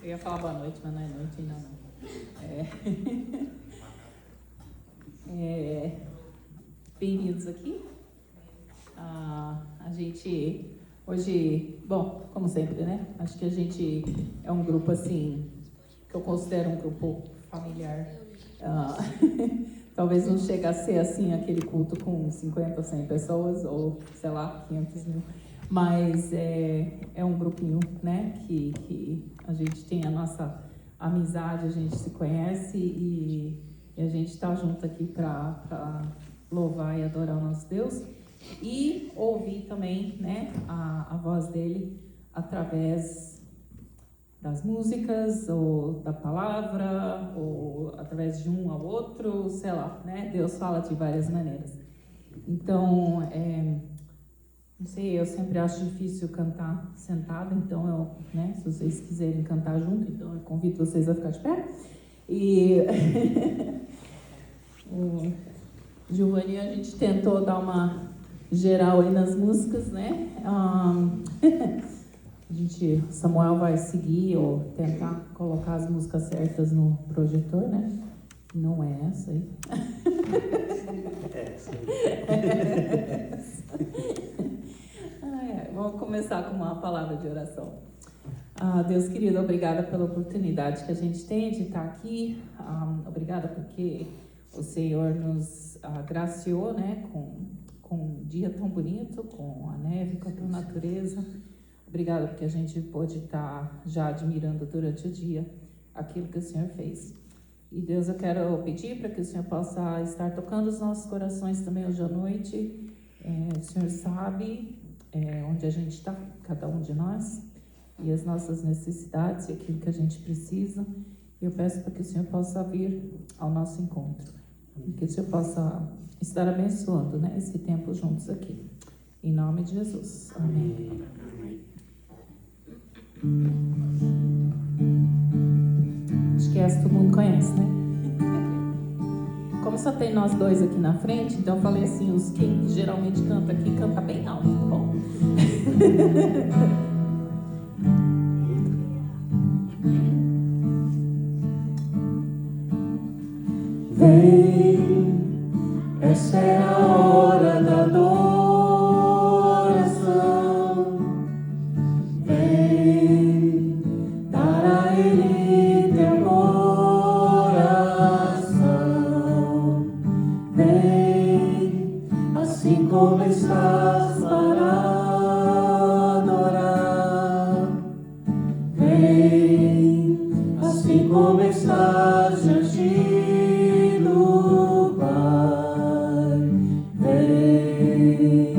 Eu ia falar boa noite, mas não é noite ainda não. Bem-vindos aqui. A gente hoje, bom, como sempre, né? Acho que a gente é um grupo assim, que eu considero um grupo familiar. Talvez não chegue a ser assim aquele culto com 50, 100 pessoas ou, sei lá, 500 mil. Mas é um grupinho, né, que a gente tem a nossa amizade, a gente se conhece e a gente está junto aqui para louvar e adorar o nosso Deus e ouvir também, né, a voz dele através das músicas ou da palavra ou através de um ao outro, sei lá, né, Deus fala de várias maneiras. Então, não sei, eu sempre acho difícil cantar sentada, então né, se vocês quiserem cantar junto, então eu convido vocês a ficar de pé. E o Giovanni, a gente tentou dar uma geral aí nas músicas, né? Samuel vai seguir ou tentar colocar as músicas certas no projetor, né? Não é essa aí. Vamos começar com uma palavra de oração. Deus querido, obrigada pela oportunidade que a gente tem de estar aqui. Obrigada porque o Senhor nos agraciou, né, com um dia tão bonito, com a neve, com a tua natureza. Obrigada porque a gente pôde estar já admirando durante o dia aquilo que o Senhor fez. E Deus, eu quero pedir para que o Senhor possa estar tocando os nossos corações também hoje à noite. O Senhor sabe onde a gente está, cada um de nós, e as nossas necessidades e aquilo que a gente precisa. Eu peço para que o Senhor possa vir ao nosso encontro e que o Senhor possa estar abençoando, né, esse tempo juntos aqui. Em nome de Jesus. Amém. Acho que essa todo mundo conhece, né? Como só tem nós dois aqui na frente, então eu falei assim, os que geralmente canta aqui, canta bem alto, tá bom? Vem, essa é a hora da adoração. Vem, dar a Ele teu coração. Vem, assim como estás para adorar. Vem, assim como estás diante do Pai. Vem,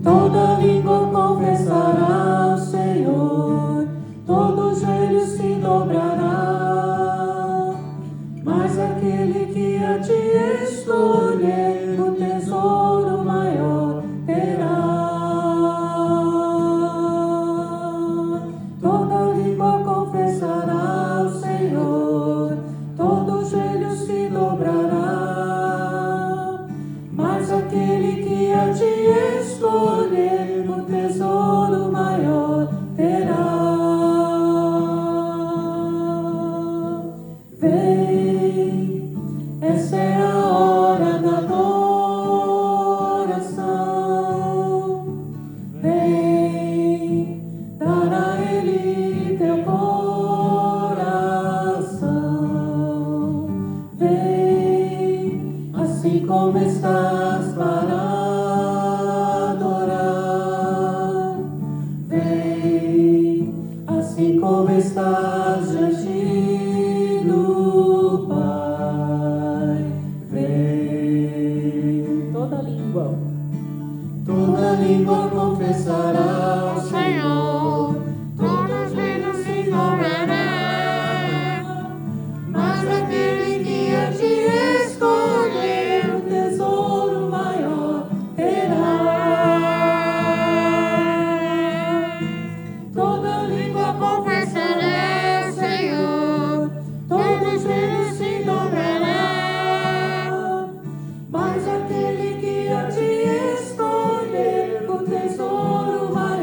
toda língua confessará ao Senhor, todo joelho se dobrará, mas aquele que a ti escolher, o tesouro maior terá. Toda língua confessará ao Senhor, todo joelho se dobrará, mas aquele que a ti escolher, o tesouro maior terá. Vem, essa é a hora da adoração. Vem, dar a Ele teu coração. Vem, assim como estás para adorar. Vem, assim como estás diante do Pai. Vem, Toda língua confessará ao Senhor, todo joelho se dobrará, mas aquele que a ti escolher, o tesouro maior terá. Toda língua confessará ao Senhor, todo joelho se dobrará, mas aquele que a ti escolher, o tesouro maior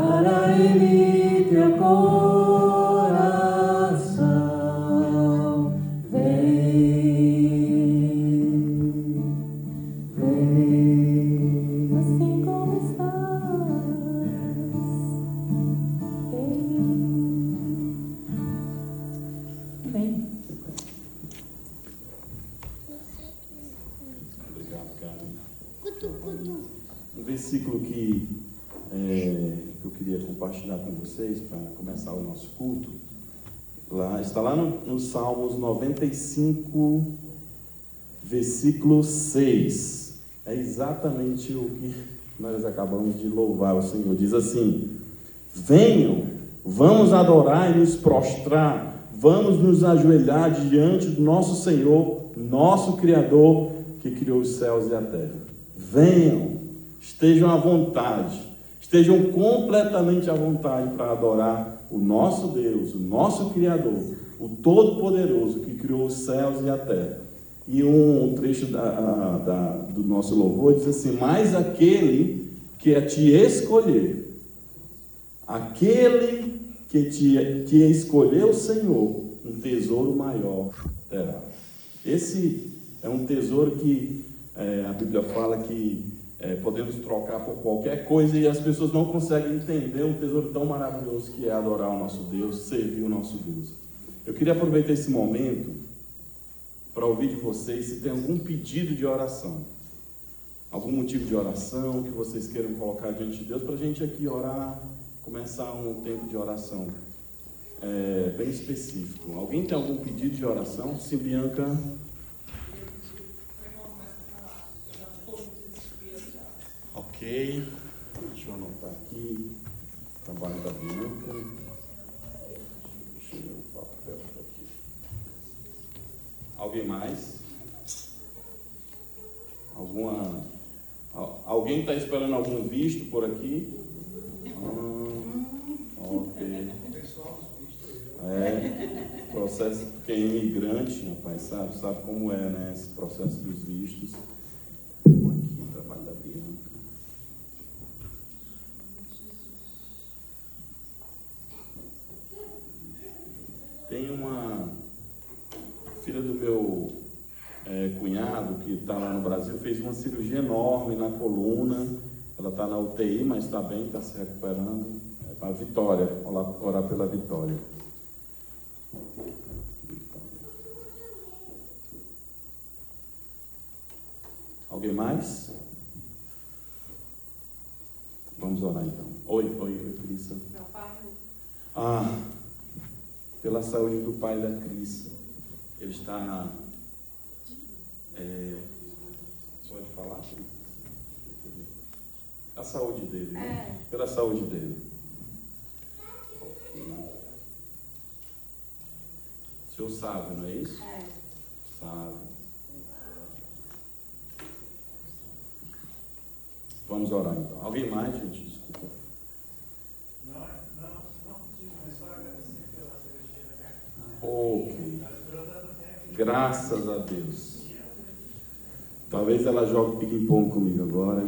para Ele teu coração. Vem, assim como estás. Amém. Obrigado, Karen. Um versículo que eu queria compartilhar com vocês para começar o nosso culto, está lá no Salmos 95, versículo 6. É exatamente o que nós acabamos de louvar o Senhor. Diz assim: venham, vamos adorar e nos prostrar, vamos nos ajoelhar diante do nosso Senhor, nosso Criador, que criou os céus e a terra. Venham, estejam à vontade, estejam completamente à vontade para adorar o nosso Deus, o nosso Criador, o Todo-Poderoso, que criou os céus e a terra. E um trecho do nosso louvor diz assim: mas aquele que te escolher, aquele que escolheu o Senhor, um tesouro maior terá. Esse é um tesouro que a Bíblia fala que podemos trocar por qualquer coisa, e as pessoas não conseguem entender um tesouro tão maravilhoso que é adorar o nosso Deus, servir o nosso Deus. Eu queria aproveitar esse momento para ouvir de vocês se tem algum pedido de oração, algum motivo de oração que vocês queiram colocar diante de Deus, para a gente aqui orar, começar um tempo de oração bem específico. Alguém tem algum pedido de oração? Sim, Bianca. Ok, deixa eu anotar aqui o trabalho da Bianca. Deixa eu ver o papel aqui. Alguém mais? Alguém está esperando algum visto por aqui? Ok. Processo, quem é imigrante, rapaz, sabe como é, né? Esse processo dos vistos. Aqui, trabalho da Bianca. Tem uma filha do meu cunhado que está lá no Brasil, fez uma cirurgia enorme na coluna. Ela está na UTI, mas está bem, está se recuperando. A Vitória, orar pela Vitória. Alguém mais? Vamos orar então. Oi, Crissa. Meu pai. Pela saúde do pai da Crissa. Ele está... pode falar? A saúde dele, né? Pela saúde dele. Ok. O senhor sabe, não é isso? Sabe. Vamos orar então. Alguém mais, gente? Desculpa. Não pedi, mas só agradecer pela cirurgia da carne. Ok. Graças a Deus. Talvez ela jogue pique-pong comigo agora.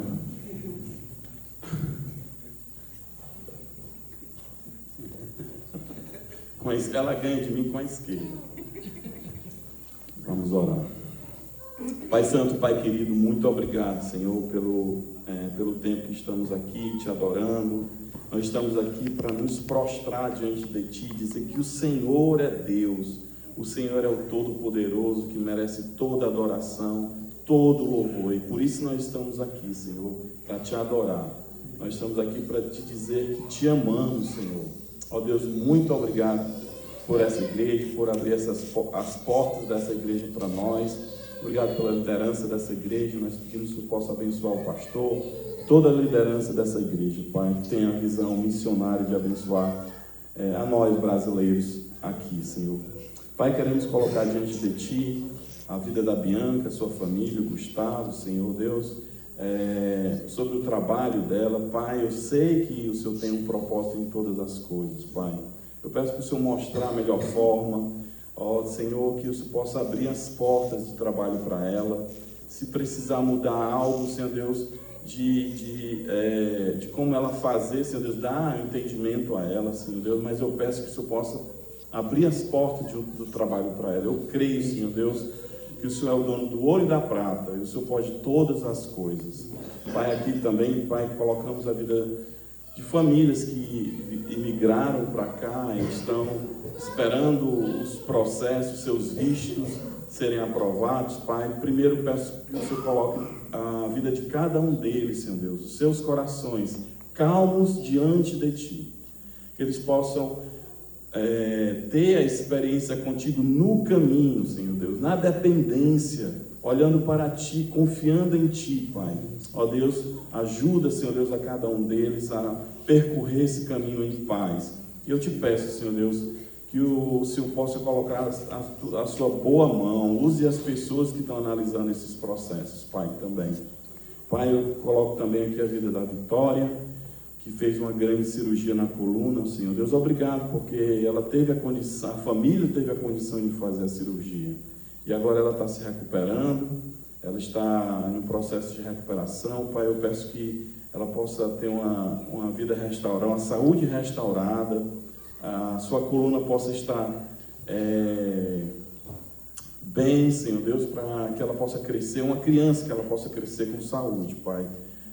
Ela ganha de mim com a esquerda. Vamos orar. Pai Santo, Pai querido, muito obrigado, Senhor, pelo tempo que estamos aqui te adorando. Nós estamos aqui para nos prostrar diante de Ti, dizer que o Senhor é Deus, o Senhor é o Todo-Poderoso, que merece toda adoração, todo louvor, e por isso nós estamos aqui, Senhor, para Te adorar. Nós estamos aqui para Te dizer que Te amamos, Senhor. Ó Deus, muito obrigado por essa igreja, por abrir as portas dessa igreja para nós. Obrigado pela liderança dessa igreja. Nós pedimos que você possa abençoar o pastor, toda a liderança dessa igreja, Pai, que tenha a visão missionária de abençoar a nós brasileiros aqui, Senhor. Pai, queremos colocar diante de Ti a vida da Bianca, sua família, o Gustavo, Senhor Deus, sobre o trabalho dela. Pai, eu sei que o Senhor tem um propósito em todas as coisas, Pai. Eu peço para o Senhor mostrar a melhor forma, ó Senhor, que o Senhor possa abrir as portas de trabalho para ela. Se precisar mudar algo, Senhor Deus, de como ela fazer, Senhor Deus, dar entendimento a ela, Senhor Deus, mas eu peço que o Senhor possa abrir as portas do trabalho para ela. Eu creio, Senhor Deus, que o Senhor é o dono do ouro e da prata, e o Senhor pode todas as coisas. Pai, aqui também, Pai, colocamos a vida de famílias que imigraram para cá e estão esperando os processos, seus vistos serem aprovados. Pai, primeiro peço que o Senhor coloque a vida de cada um deles, Senhor Deus, os seus corações calmos diante de Ti, que eles possam ter a experiência contigo no caminho, Senhor Deus, na dependência, olhando para Ti, confiando em Ti, Pai. Ó Deus, ajuda, Senhor Deus, a cada um deles a percorrer esse caminho em paz. E eu te peço, Senhor Deus, que o Senhor possa colocar a sua boa mão, use as pessoas que estão analisando esses processos, Pai, também. Pai, eu coloco também aqui a vida da Vitória, que fez uma grande cirurgia na coluna, Senhor Deus, obrigado, porque ela teve a condição, a família teve a condição de fazer a cirurgia, e agora ela está se recuperando, ela está em um processo de recuperação. Pai, eu peço que ela possa ter uma vida restaurada, uma saúde restaurada, a sua coluna possa estar bem, Senhor Deus, para que ela possa crescer, uma criança que ela possa crescer com saúde, Pai.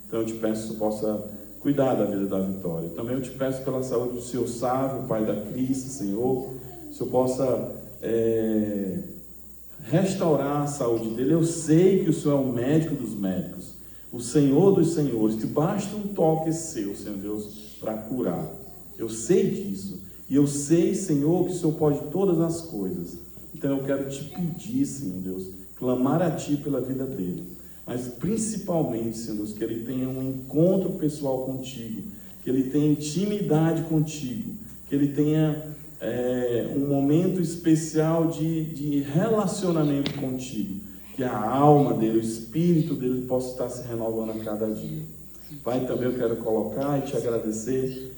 Então eu te peço que você possa cuidar da vida da Vitória. Também eu te peço pela saúde do Senhor Sávio, Pai da Cris, Senhor, que o Senhor possa restaurar a saúde dele. Eu sei que o Senhor é o médico dos médicos, o Senhor dos senhores, que basta um toque seu, Senhor Deus, para curar. Eu sei disso. E eu sei, Senhor, que o Senhor pode todas as coisas. Então eu quero te pedir, Senhor Deus, clamar a Ti pela vida dele. Mas principalmente, Senhor Deus, que ele tenha um encontro pessoal contigo, que ele tenha intimidade contigo, que ele tenha um momento especial de relacionamento contigo, que a alma dele, o espírito dele possa estar se renovando a cada dia. Pai, também eu quero colocar e te agradecer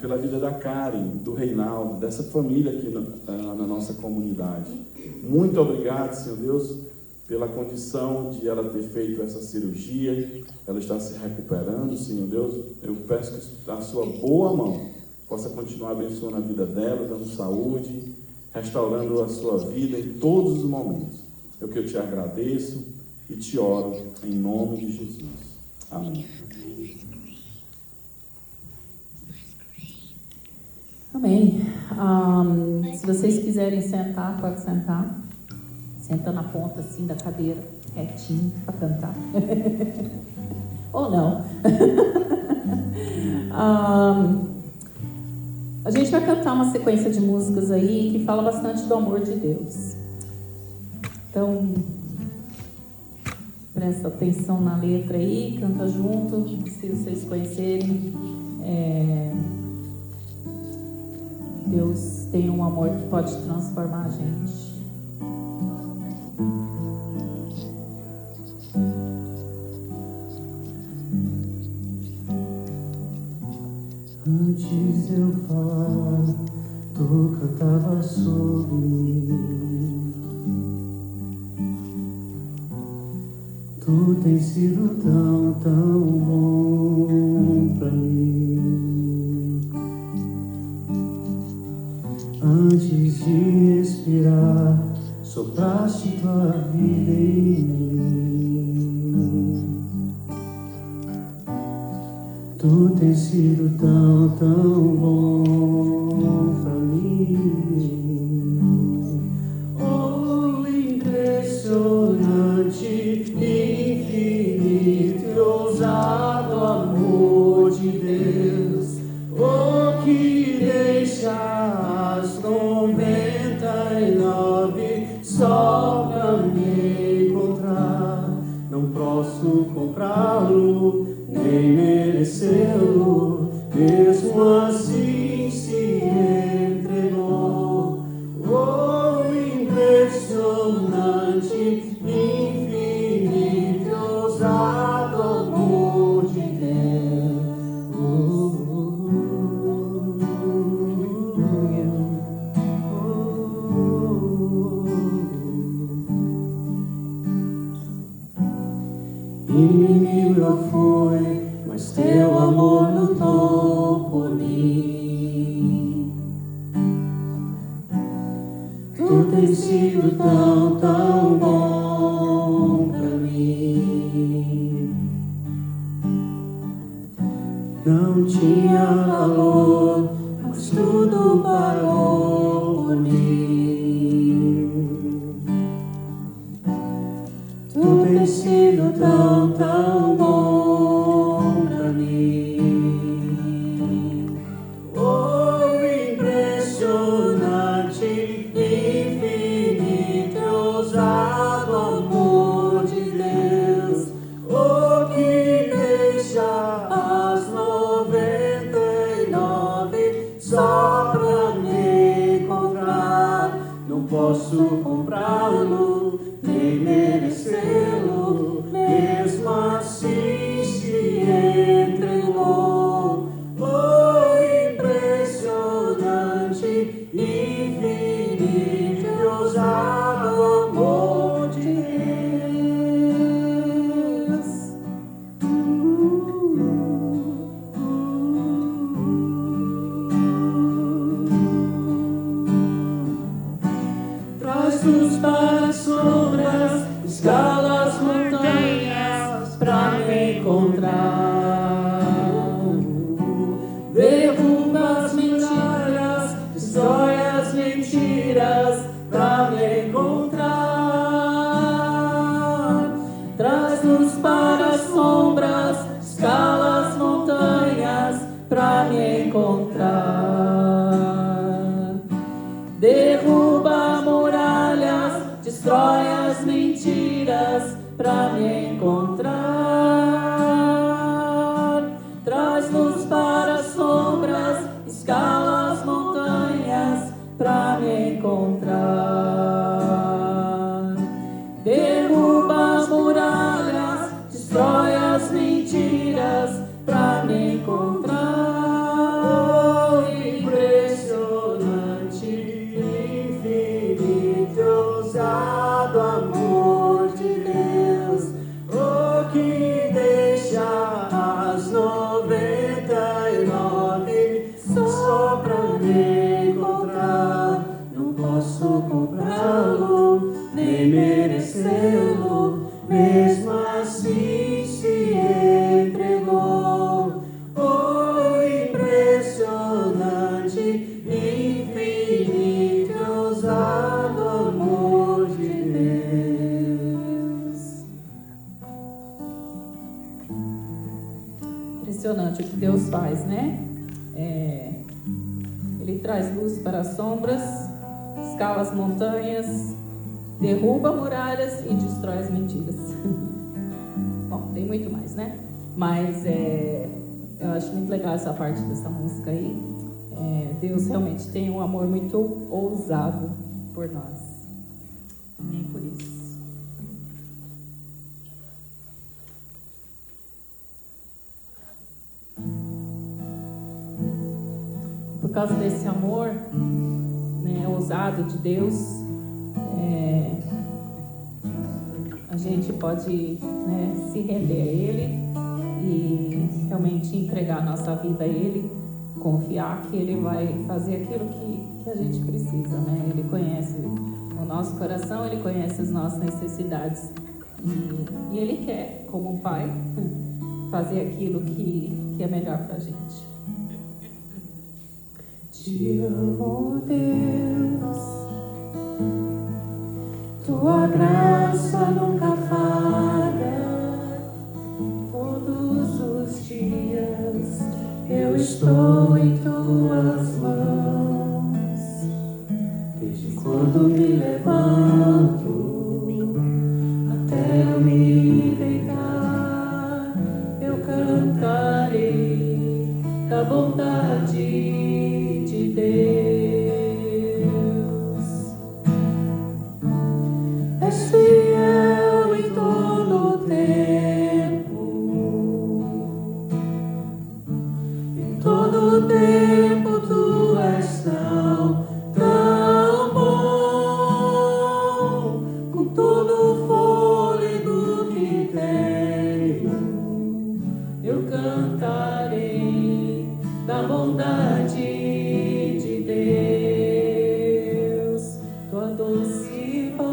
pela vida da Karen, do Reinaldo, dessa família aqui na nossa comunidade. Muito obrigado, Senhor Deus, pela condição de ela ter feito essa cirurgia. Ela está se recuperando, Senhor Deus. Eu peço que a sua boa mão possa continuar abençoando a vida dela, dando saúde, restaurando a sua vida em todos os momentos. É o que eu te agradeço e te oro em nome de Jesus. Amém. Amém. Se vocês quiserem sentar, pode sentar. Senta na ponta assim da cadeira, retinho, para cantar. Ou não. A gente vai cantar uma sequência de músicas aí que fala bastante do amor de Deus. Então, presta atenção na letra aí, canta junto, se vocês conhecerem. Deus tem um amor que pode transformar a gente. Antes de eu falar, tu cantava sobre mim. Tu tens sido tão, tão bom pra mim. Antes de expirar, sopraste tua vida em mim. Tu tens sido tão, tão bom pra mim. Oh, impressionante, infinito e ousado amor de Deus. Oh, que deixa as 99 só pra me encontrar. Não posso comprá-lo, nem merecê-lo, mesmo assim se entregou. Oh, impressionante, infinito e ousado amor de Deus. Inimigo eu fui sido tão, tão bom pra mim. Não tinha valor, mas tudo pagou por mim. Tu tem sido tão, tão bom pra mim. Oh, impressionante, infinito, ousado amor de Deus. Oh, que deixa as 99 só pra me encontrar. Não posso comprá-lo, nem merecê-lo, mesmo assim se entregou. Oh, impressionante, infinito, ousado amor de Deus. Traz-nos para as sombras, escala as montanhas pra me encontrar. Derruba as mentiras, destrói as mentiras pra me encontrar. Traz-nos para as sombras, escala as montanhas pra me encontrar. Derruba muralhas, destrói as mentiras pra me encontrar. Traz-nos para as sombras, escala as montanhas pra me encontrar. Derruba muralhas, destrói as mentiras pra me encontrar. Oh, impressionante, infinito, ousado amor de Deus. Oh, que deixa as 99 só pra me encontrar. Não posso comprá-lo, nem merecê-lo, mesmo assim se entregou. Oh, impressionante, infinito, ousado amor de Deus. Impressionante o que Deus faz, né? Ele traz luz para as sombras, escala as montanhas, derruba muralhas e destrói as mentiras. Bom, tem muito mais, né? Mas eu acho muito legal essa parte dessa música aí. Deus realmente tem um amor muito ousado por nós. Nem por isso. Por causa desse amor, né, ousado de Deus, a gente pode, né, se render a Ele e realmente entregar a nossa vida a Ele, confiar que Ele vai fazer aquilo que a gente precisa, né? Ele conhece o nosso coração, Ele conhece as nossas necessidades e Ele quer, como um pai, fazer aquilo que é melhor pra gente. Te amo, Deus, tua graça nunca falha. Todos os dias eu estou em tuas mãos. Desde quando me levanto até eu me deitar, eu cantarei da bondade de Deus. És fiel em todo o tempo, em todo o tempo tu és tão, tão bom. Com todo o fôlego que tenho, eu cantarei da bondade de Deus. Tua doce voz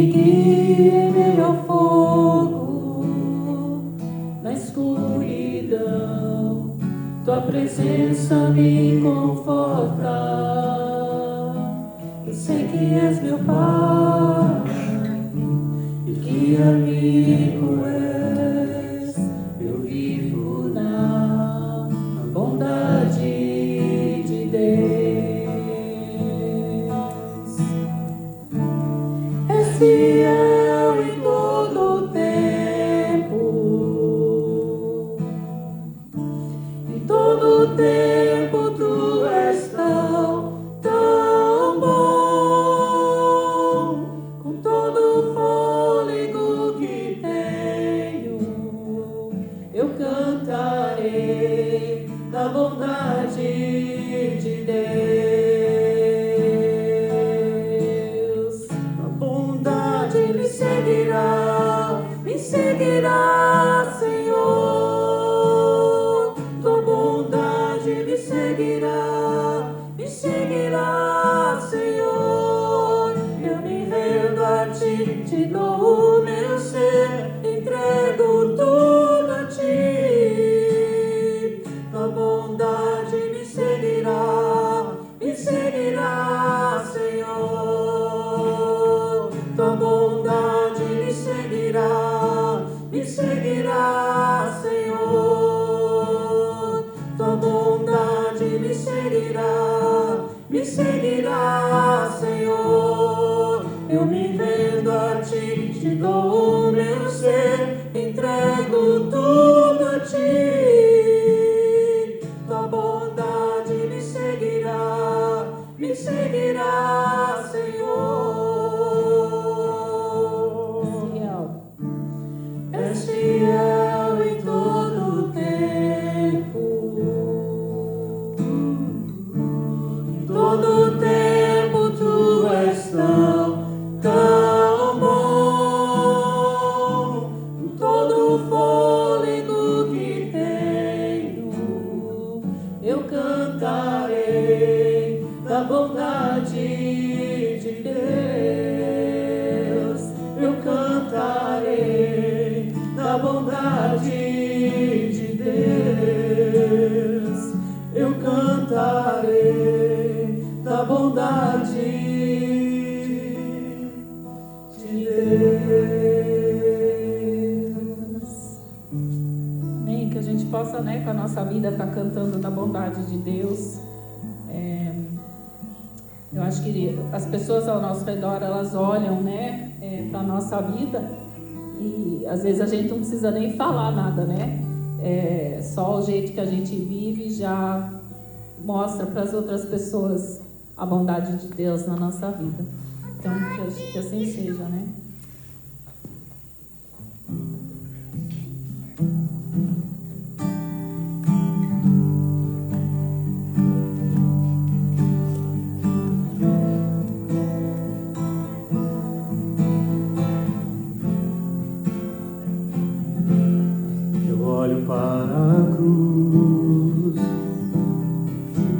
guia em meio ao fogo, na escuridão, tua presença me conforta. Eu sei que és meu Pai e que amigo és. Eu vivo na bondade de Deus. És fiel em todo o tempo, em todo o tempo tu és tão bom. Com todo o fôlego que tenho, eu cantarei da bondade de Deus. A bondade me seguirá, Senhor. Tua bondade me seguirá, Senhor. Eu me rendo a ti, te dou o meu ser, entrego tudo a ti. Tua bondade me seguirá, Senhor. Tua bondade me seguirá, Senhor. Tua bondade me seguirá, Senhor. Eu me rendo a ti, te dou o meu ser, entrego tudo a ti. Tua bondade me seguirá, Senhor. És fiel em todo o tempo, em todo o tempo tu és tão bom. Com todo o fôlego que tenho, eu cantarei da bondade de Deus. Eu cantarei da bondade de Deus. Eu cantarei da bondade de Deus. Amém. Que a gente possa, com a nossa vida, estar cantando da bondade de Deus. Eu acho que as pessoas ao nosso redor, elas olham, para a nossa vida, e às vezes a gente não precisa nem falar nada, só o jeito que a gente vive já mostra para as outras pessoas a bondade de Deus na nossa vida. Então, que assim seja,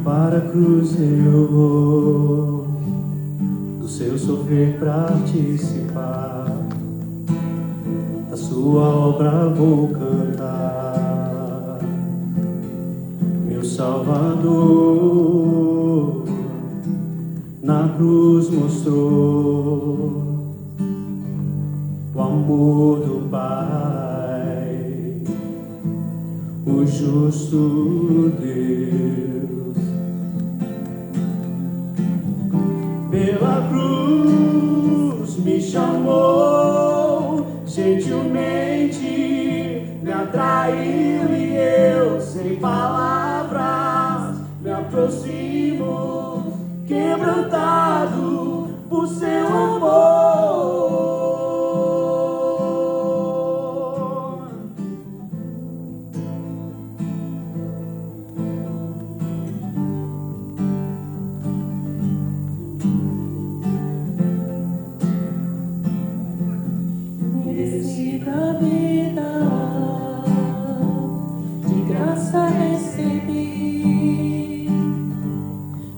Para a cruz eu vou, do seu sofrer participar, da sua obra vou cantar. Meu Salvador na cruz mostrou o amor do Pai, o justo Deus. Pela cruz me chamou, gentilmente me atraiu, e eu, sem palavras, me aproximo, quebrantado por seu amor. Da vida, de graça recebi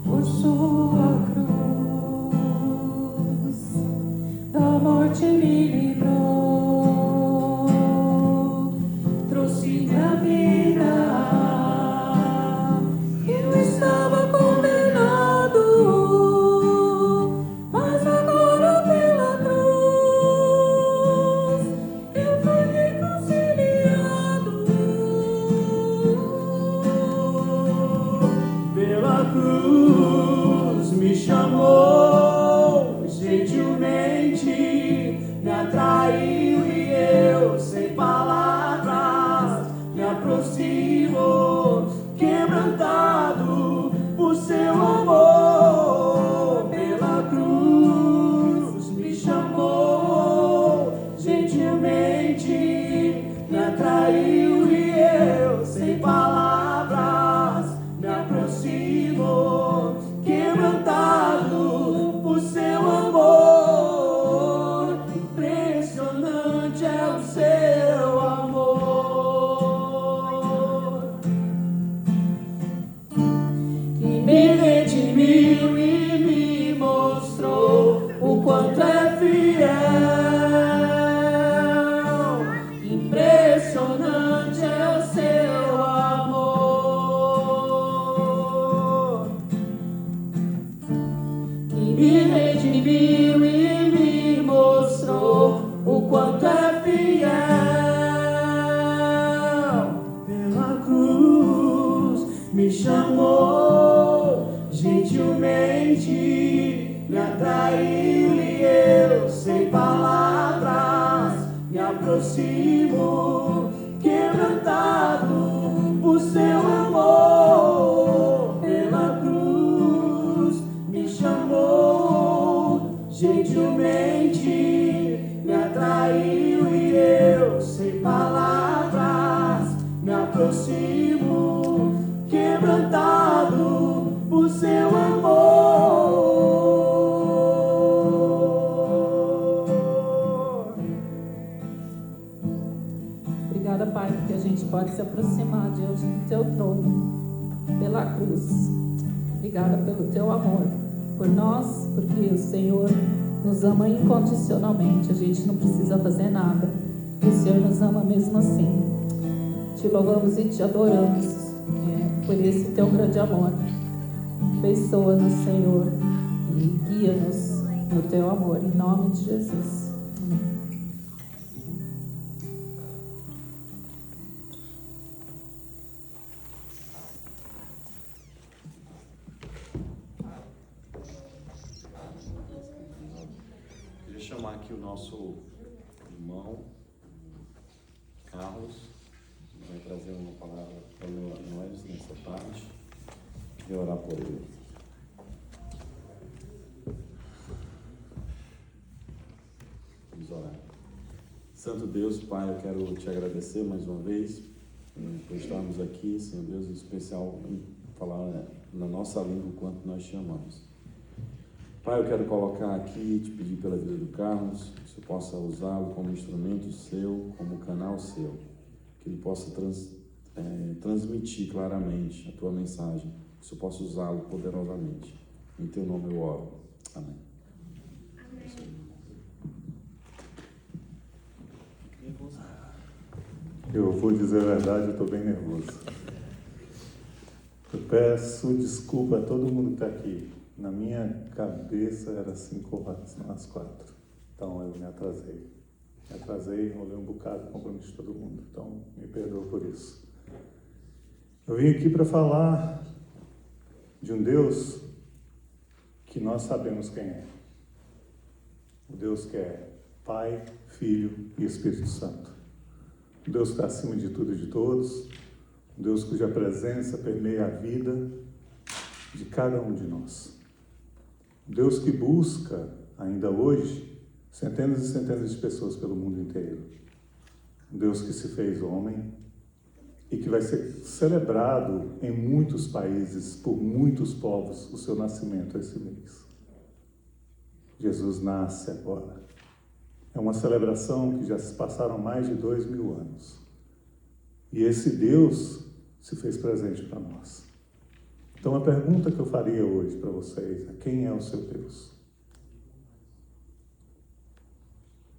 por sua cruz, da morte cruz me chamou, gentilmente me atraiu e eu, sem palavras, me aproximo, quebrantado por seu amor. Pela cruz me chamou, gentilmente me atraiu e eu, sem palavras, me aproximo, quebrantado por seu amor. Impressionante é o seu amor, que me redimiu e me mostrou o quanto é fiel. Impressionante é o seu amor, que me redimiu e me mostrou o quanto é fiel. Pela cruz me chamou, gentilmente me atraiu e eu, sem palavras, me aproximo, quebrantado por seu amor. Pela cruz me chamou, gentilmente me atraiu e eu, sem palavras, me aproximo, quebrantado por seu amor. Obrigada, Pai, porque a gente pode se aproximar diante do Teu trono, pela cruz. Obrigada pelo Teu amor por nós, porque o Senhor nos ama incondicionalmente. A gente não precisa fazer nada, e o Senhor nos ama mesmo assim. Te louvamos e te adoramos por esse Teu grande amor. Abençoa-nos, Senhor, e guia-nos no Teu amor, em nome de Jesus. Amém. Queria chamar aqui o nosso irmão Carlos, que vai trazer uma palavra para nós nessa tarde e orar por ele. Vamos orar. Santo Deus, Pai, eu quero te agradecer mais uma vez por estarmos aqui, Senhor Deus, em especial em falar na nossa língua o quanto nós te amamos. Pai, eu quero colocar aqui, te pedir pela vida do Carlos, que você possa usá-lo como instrumento seu, como canal seu, que ele possa transmitir claramente a tua mensagem, que você possa usá-lo poderosamente. Em teu nome eu oro. Amém. Eu vou dizer a verdade, eu estou bem nervoso. Eu peço desculpa a todo mundo que está aqui. Na minha cabeça era 5:45. Então eu me atrasei. Enrolei um bocado, compromisso de todo mundo. Então me perdoa por isso. Eu vim aqui para falar de um Deus que nós sabemos quem é. O Deus que é Pai, Filho e Espírito Santo. Um Deus que está acima de tudo e de todos. Um Deus cuja presença permeia a vida de cada um de nós. Um Deus que busca, ainda hoje, centenas e centenas de pessoas pelo mundo inteiro. Um Deus que se fez homem e que vai ser celebrado em muitos países, por muitos povos, o seu nascimento esse mês. Jesus nasce agora. É uma celebração que já se passaram mais de 2000 anos. E esse Deus se fez presente para nós. Então a pergunta que eu faria hoje para vocês é: quem é o seu Deus?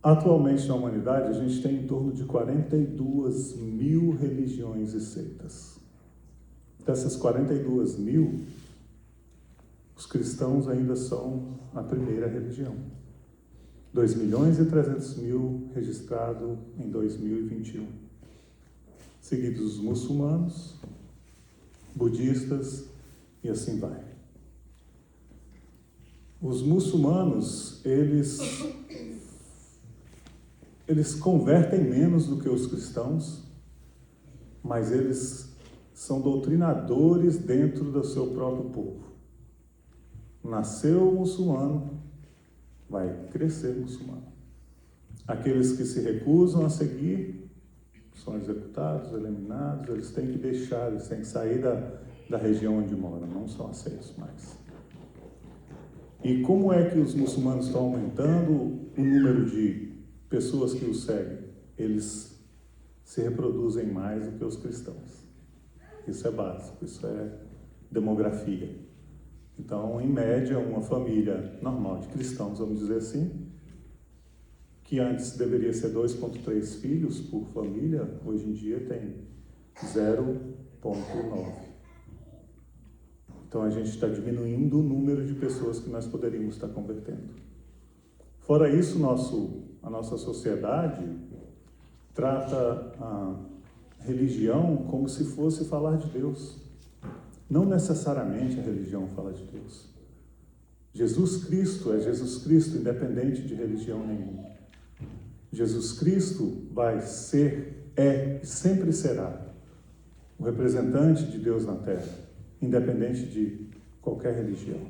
Atualmente na humanidade a gente tem em torno de 42 mil religiões e seitas. Dessas 42 mil, os cristãos ainda são a primeira religião. 2.300.000 registrado em 2021. Seguidos os muçulmanos, budistas, E assim vai. Os muçulmanos, eles convertem menos do que os cristãos, mas eles são doutrinadores dentro do seu próprio povo. Nasceu muçulmano, vai crescer muçulmano. Aqueles que se recusam a seguir são executados, eliminados, eles têm que deixar, eles têm que sair da região onde moram, não são aceitos mais. E como é que os muçulmanos estão aumentando o número de pessoas que os seguem? Eles se reproduzem mais do que os cristãos. Isso é básico, isso é demografia. Então, em média, uma família normal de cristãos, vamos dizer assim, que antes deveria ser 2,3 filhos por família, hoje em dia tem 0,9. Então a gente está diminuindo o número de pessoas que nós poderíamos estar convertendo. Fora isso, a nossa sociedade trata a religião como se fosse falar de Deus. Não necessariamente a religião fala de Deus. Jesus Cristo é Jesus Cristo, independente de religião nenhuma. Jesus Cristo vai ser, é e sempre será o representante de Deus na Terra, independente de qualquer religião.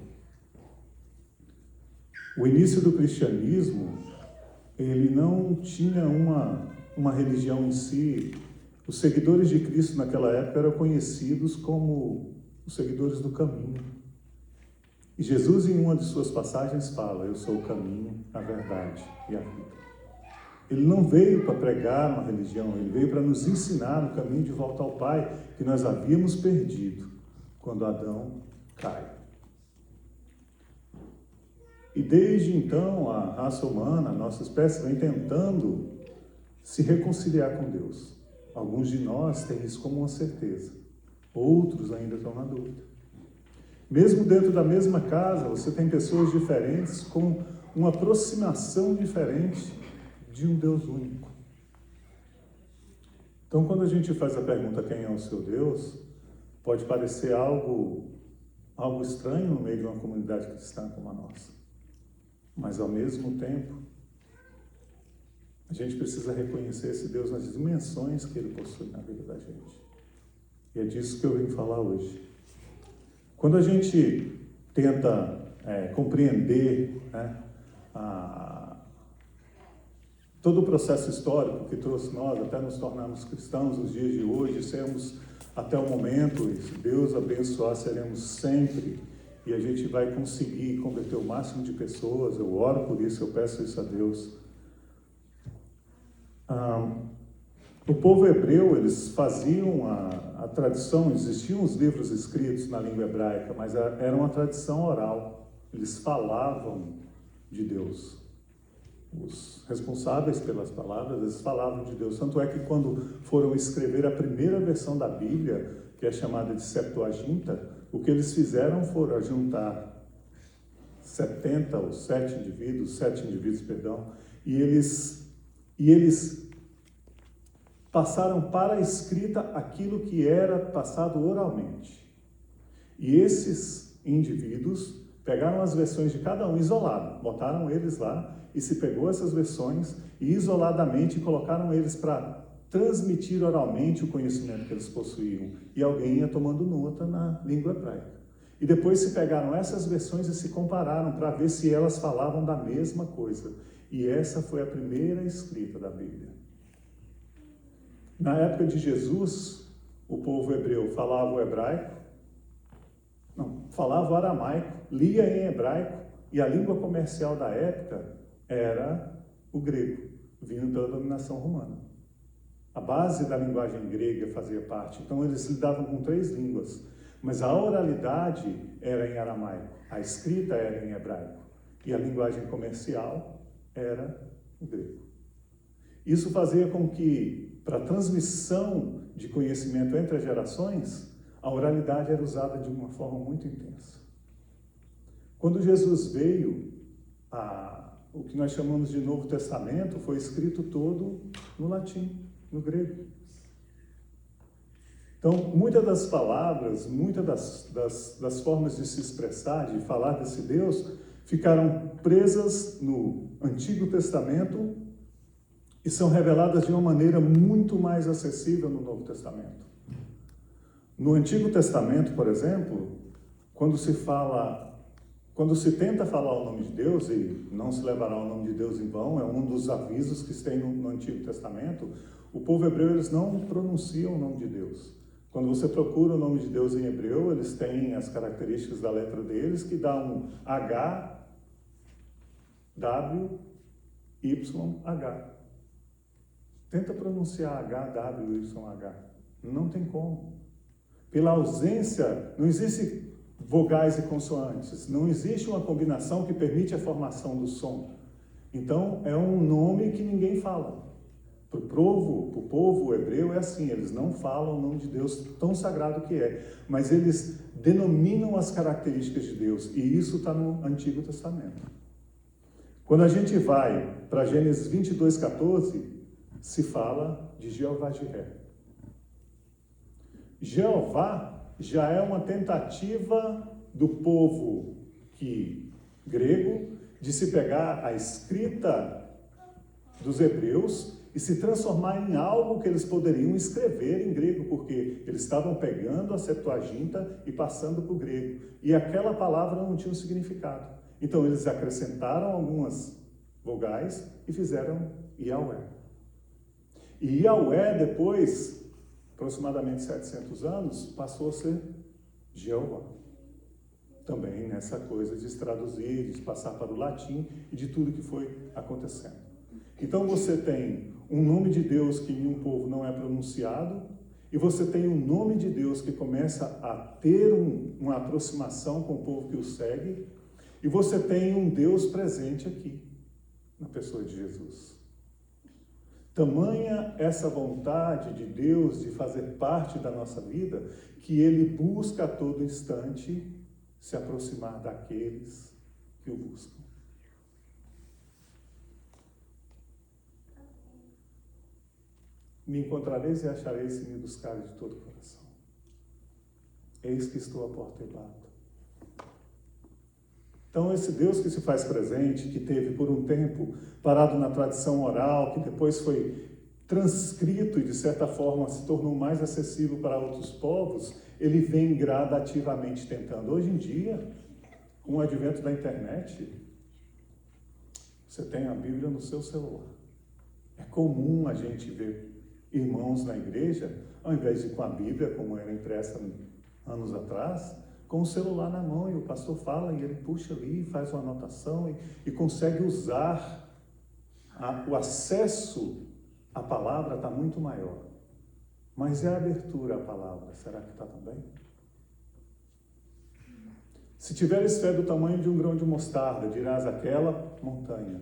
O início do cristianismo, ele não tinha uma religião em si. Os seguidores de Cristo naquela época eram conhecidos como os seguidores do caminho. E Jesus, em uma de suas passagens, fala: eu sou o caminho, a verdade e a vida. Ele não veio para pregar uma religião, ele veio para nos ensinar o caminho de volta ao Pai, que nós havíamos perdido quando Adão cai. E desde então, a raça humana, a nossa espécie, vem tentando se reconciliar com Deus. Alguns de nós têm isso como uma certeza, outros ainda estão na dúvida. Mesmo dentro da mesma casa, você tem pessoas diferentes com uma aproximação diferente de um Deus único. Então, quando a gente faz a pergunta quem é o seu Deus, pode parecer algo estranho no meio de uma comunidade cristã como a nossa. Mas, ao mesmo tempo, a gente precisa reconhecer esse Deus nas dimensões que Ele possui na vida da gente. E é disso que eu vim falar hoje. Quando a gente tenta compreender, né, todo o processo histórico que trouxe nós até nos tornarmos cristãos nos dias de hoje, sermos até o momento, e se Deus abençoar, seremos sempre, e a gente vai conseguir converter o máximo de pessoas. Eu oro por isso, eu peço isso a Deus. O povo hebreu, eles faziam a tradição, existiam os livros escritos na língua hebraica, mas era uma tradição oral, eles falavam de Deus. Os responsáveis pelas palavras, eles falavam de Deus. Tanto é que quando foram escrever a primeira versão da Bíblia, que é chamada de Septuaginta, o que eles fizeram foi juntar 7 indivíduos, e eles passaram para a escrita aquilo que era passado oralmente. E esses indivíduos pegaram as versões de cada um isolado, botaram eles lá, e se pegou essas versões e isoladamente colocaram eles para transmitir oralmente o conhecimento que eles possuíam. E alguém ia tomando nota na língua hebraica. E depois se pegaram essas versões e se compararam para ver se elas falavam da mesma coisa. E essa foi a primeira escrita da Bíblia. Na época de Jesus, o povo hebreu falava o hebraico, falava o aramaico, lia em hebraico, e a língua comercial da época era o grego, vindo pela dominação romana. A base da linguagem grega fazia parte, então eles lidavam com 3 línguas, mas a oralidade era em aramaico, a escrita era em hebraico, e a linguagem comercial era o grego. Isso fazia com que, para a transmissão de conhecimento entre as gerações, a oralidade era usada de uma forma muito intensa. Quando Jesus veio, o que nós chamamos de Novo Testamento foi escrito todo no latim, no grego. Então, muitas das palavras, muitas das formas de se expressar, de falar desse Deus, ficaram presas no Antigo Testamento e são reveladas de uma maneira muito mais acessível no Novo Testamento. No Antigo Testamento, por exemplo, quando se tenta falar o nome de Deus, e não se levará o nome de Deus em vão, é um dos avisos que tem no Antigo Testamento, o povo hebreu, eles não pronunciam o nome de Deus. Quando você procura o nome de Deus em hebreu, eles têm as características da letra deles, que dá um H, W, Y, H. Tenta pronunciar H, W, Y, H. Não tem como. Pela ausência, não existe vogais e consoantes, não existe uma combinação que permite a formação do som. Então, é um nome que ninguém fala. Para o povo hebreu é assim, eles não falam o nome de Deus tão sagrado que é, mas eles denominam as características de Deus, e isso está no Antigo Testamento. Quando a gente vai para Gênesis 22:14, se fala de Jeová Jiré. Jeová já é uma tentativa do povo grego de se pegar a escrita dos hebreus e se transformar em algo que eles poderiam escrever em grego, porque eles estavam pegando a Septuaginta e passando para o grego. E aquela palavra não tinha um significado. Então eles acrescentaram algumas vogais e fizeram Yahweh. E Yahweh, depois, aproximadamente 700 anos, passou a ser Jeová. Também nessa coisa de se traduzir, de se passar para o latim e de tudo que foi acontecendo. Então você tem um nome de Deus que em um povo não é pronunciado, e você tem um nome de Deus que começa a ter uma aproximação com o povo que o segue, e você tem um Deus presente aqui, na pessoa de Jesus. Tamanha essa vontade de Deus de fazer parte da nossa vida, que Ele busca a todo instante se aproximar daqueles que o buscam. Me encontrareis e achareis se me buscares de todo o coração. Eis que estou à porta e bato. Então, esse Deus que se faz presente, que teve por um tempo parado na tradição oral, que depois foi transcrito e de certa forma se tornou mais acessível para outros povos, ele vem gradativamente tentando. Hoje em dia, com o advento da internet, você tem a Bíblia no seu celular. É comum a gente ver irmãos na igreja, ao invés de com a Bíblia, como era impressa anos atrás, com o celular na mão, e o pastor fala e ele puxa ali, faz uma anotação e consegue usar. O acesso à palavra está muito maior. Mas é a abertura à palavra, será que está também? Se tiveres fé do tamanho de um grão de mostarda, dirás àquela montanha,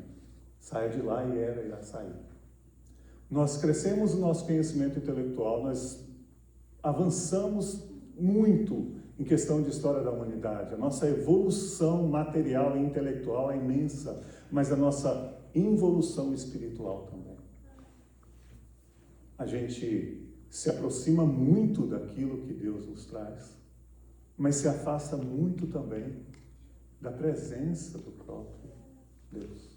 saia de lá e ela irá sair. Nós crescemos no nosso conhecimento intelectual, nós avançamos muito em questão de história da humanidade. A nossa evolução material e intelectual é imensa, mas a nossa involução espiritual também. A gente se aproxima muito daquilo que Deus nos traz, mas se afasta muito também da presença do próprio Deus.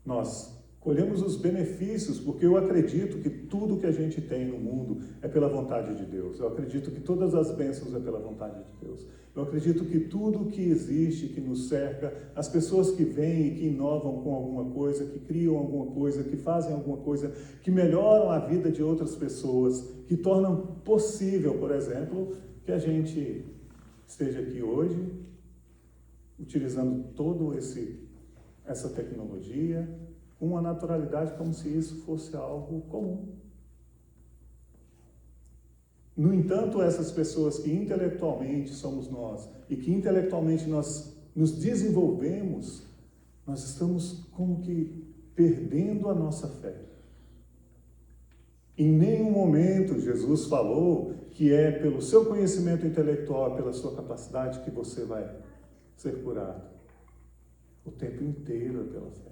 Nós colhemos os benefícios, porque eu acredito que tudo que a gente tem no mundo é pela vontade de Deus. Eu acredito que todas as bênçãos é pela vontade de Deus. Eu acredito que tudo que existe, que nos cerca, as pessoas que vêm e que inovam com alguma coisa, que criam alguma coisa, que fazem alguma coisa, que melhoram a vida de outras pessoas, que tornam possível, por exemplo, que a gente esteja aqui hoje, utilizando toda essa tecnologia, com uma naturalidade como se isso fosse algo comum. No entanto, essas pessoas que intelectualmente somos nós e que intelectualmente nós nos desenvolvemos, nós estamos como que perdendo a nossa fé. Em nenhum momento Jesus falou que é pelo seu conhecimento intelectual, pela sua capacidade que você vai ser curado. O tempo inteiro é pela fé.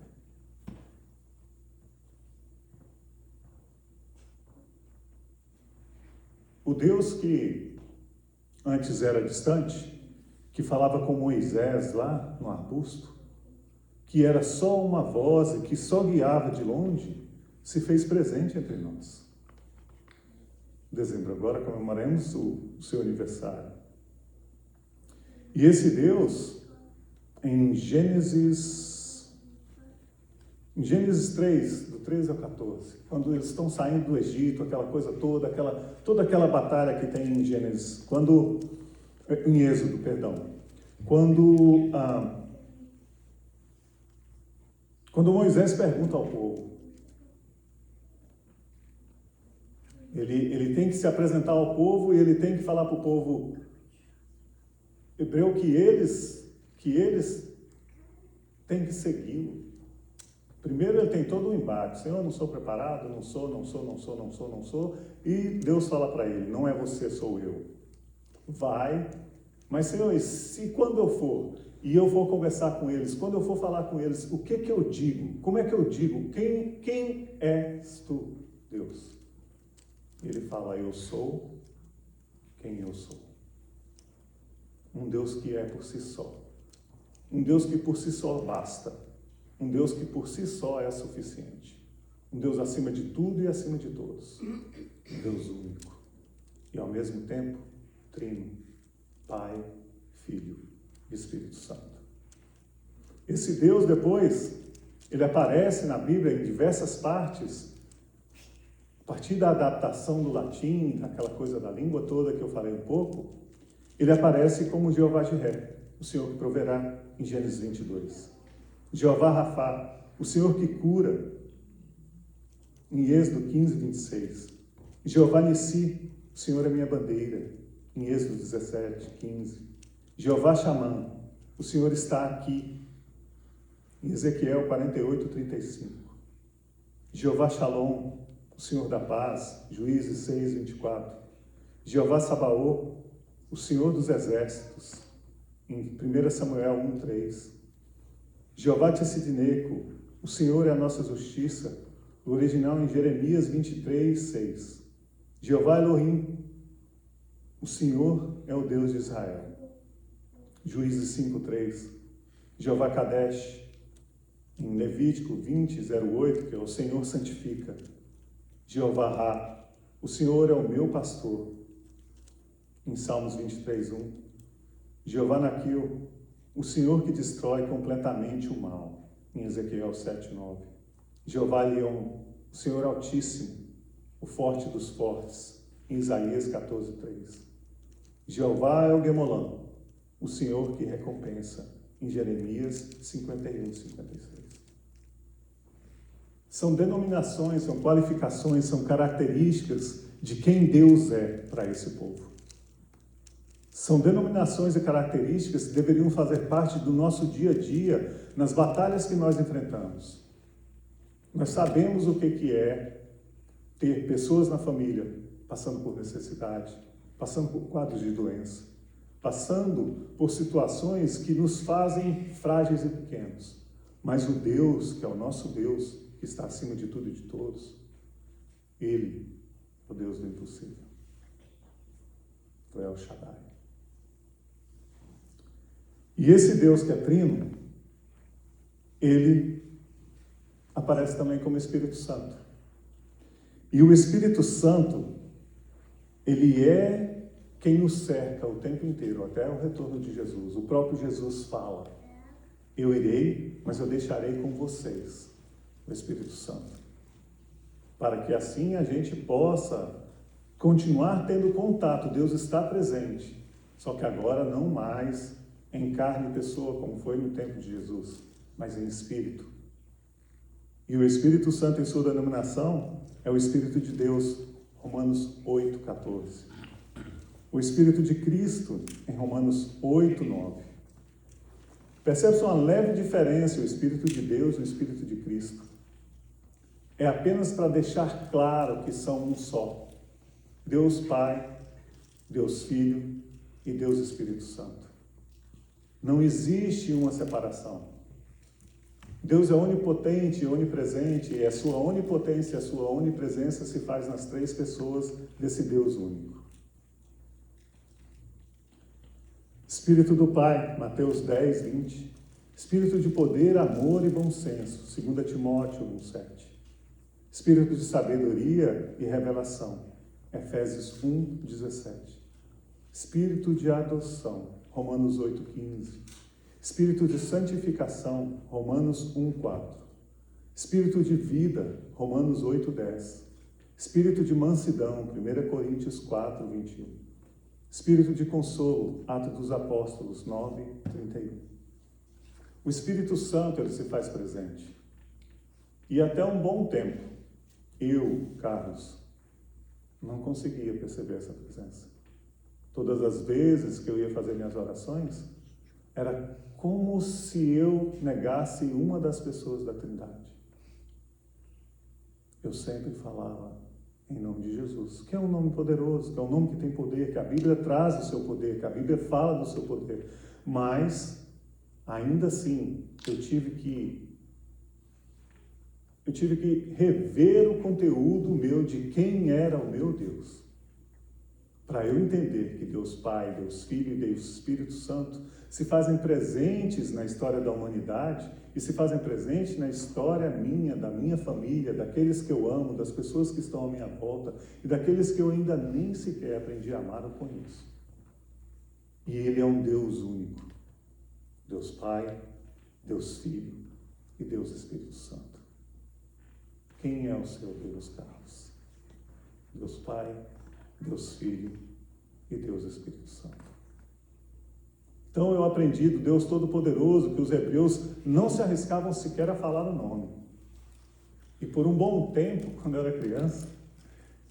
O Deus que antes era distante, que falava com Moisés lá no arbusto, que era só uma voz e que só guiava de longe, se fez presente entre nós. Em dezembro agora comemoramos o seu aniversário. E esse Deus, em Gênesis 3, do 13 ao 14, quando eles estão saindo do Egito, aquela coisa toda aquela batalha que tem em Gênesis, em Êxodo, perdão, quando Moisés pergunta ao povo, ele tem que se apresentar ao povo e ele tem que falar para o povo hebreu que eles têm que segui-lo. Primeiro ele tem todo o embate. Senhor, eu não sou preparado, não sou. E Deus fala para ele, não é você, sou eu. Vai, mas Senhor, e se quando eu for, e eu for conversar com eles, quando eu for falar com eles, o que eu digo? Como é que eu digo? Quem és tu, Deus? Ele fala, eu sou quem eu sou. Um Deus que é por si só. Um Deus que por si só basta. Um Deus que por si só é suficiente. Um Deus acima de tudo e acima de todos. Um Deus único. E ao mesmo tempo, trino. Pai, Filho e Espírito Santo. Esse Deus depois, ele aparece na Bíblia em diversas partes, a partir da adaptação do latim, aquela coisa da língua toda que eu falei um pouco, ele aparece como Jeová Jiré, o Senhor que proverá, em Gênesis 22. Jeová Rafá, o Senhor que cura, em Êxodo 15, 26. Jeová Nissi, o Senhor é minha bandeira, em Êxodo 17, 15. Jeová Xamã, o Senhor está aqui, em Ezequiel 48, 35. Jeová Shalom, o Senhor da paz, Juízes 6, 24. Jeová Sabaô, o Senhor dos exércitos, em 1 Samuel 1, 3. Jeová Tessidneco, o Senhor é a nossa justiça, o original em Jeremias 23, 6. Jeová Elohim, o Senhor é o Deus de Israel. Juízes 5, 3. Jeová Kadesh, em Levítico 20, 08, que é o Senhor santifica. Jeová Ra, o Senhor é o meu pastor, em Salmos 23, 1. Jeová Naquil, o Senhor que destrói completamente o mal, em Ezequiel 7, 9. Jeová Leon, o Senhor Altíssimo, o forte dos fortes, em Isaías 14, 3. Jeová é o Gemolã, o Senhor que recompensa, em Jeremias 51, 56. São denominações, são qualificações, são características de quem Deus é para esse povo. São denominações e características que deveriam fazer parte do nosso dia a dia, nas batalhas que nós enfrentamos. Nós sabemos o que é ter pessoas na família passando por necessidade, passando por quadros de doença, passando por situações que nos fazem frágeis e pequenos. Mas o Deus, que é o nosso Deus, que está acima de tudo e de todos, Ele é o Deus do impossível. O El Shaddai. E esse Deus que é trino, ele aparece também como Espírito Santo. E o Espírito Santo, ele é quem nos cerca o tempo inteiro, até o retorno de Jesus. O próprio Jesus fala, eu irei, mas eu deixarei com vocês o Espírito Santo. Para que assim a gente possa continuar tendo contato. Deus está presente, só que agora não mais em carne e pessoa, como foi no tempo de Jesus, mas em espírito. E o Espírito Santo, em sua denominação, é o Espírito de Deus, Romanos 8, 14. O Espírito de Cristo, em Romanos 8, 9. Percebe-se uma leve diferença, o Espírito de Deus e o Espírito de Cristo. É apenas para deixar claro que são um só. Deus Pai, Deus Filho e Deus Espírito Santo. Não existe uma separação. Deus é onipotente e onipresente, e a sua onipotência e a sua onipresença se faz nas três pessoas desse Deus único. Espírito do Pai, Mateus 10, 20. Espírito de poder, amor e bom senso, 2 Timóteo 1, 7. Espírito de sabedoria e revelação, Efésios 1, 17. Espírito de adoção, Romanos 8, 15. Espírito de santificação, Romanos 1, 4. Espírito de vida, Romanos 8, 10. Espírito de mansidão, 1 Coríntios 4, 21. Espírito de consolo, Atos dos Apóstolos 9, 31. O Espírito Santo, ele se faz presente. E até um bom tempo, eu, Carlos, não conseguia perceber essa presença. Todas as vezes que eu ia fazer minhas orações, era como se eu negasse uma das pessoas da Trindade. Eu sempre falava em nome de Jesus, que é um nome poderoso, que é um nome que tem poder, que a Bíblia traz o seu poder, que a Bíblia fala do seu poder. Mas, ainda assim, eu tive que rever o conteúdo meu de quem era o meu Deus. Para eu entender que Deus Pai, Deus Filho e Deus Espírito Santo se fazem presentes na história da humanidade e se fazem presentes na história minha, da minha família, daqueles que eu amo, das pessoas que estão à minha volta e daqueles que eu ainda nem sequer aprendi a amar ou conheço. E Ele é um Deus único. Deus Pai, Deus Filho e Deus Espírito Santo. Quem é o seu Deus, Carlos? Deus Pai, Deus Filho e Deus Espírito Santo. Então eu aprendi do Deus Todo-Poderoso que os hebreus não se arriscavam sequer a falar o nome. E por um bom tempo, quando eu era criança,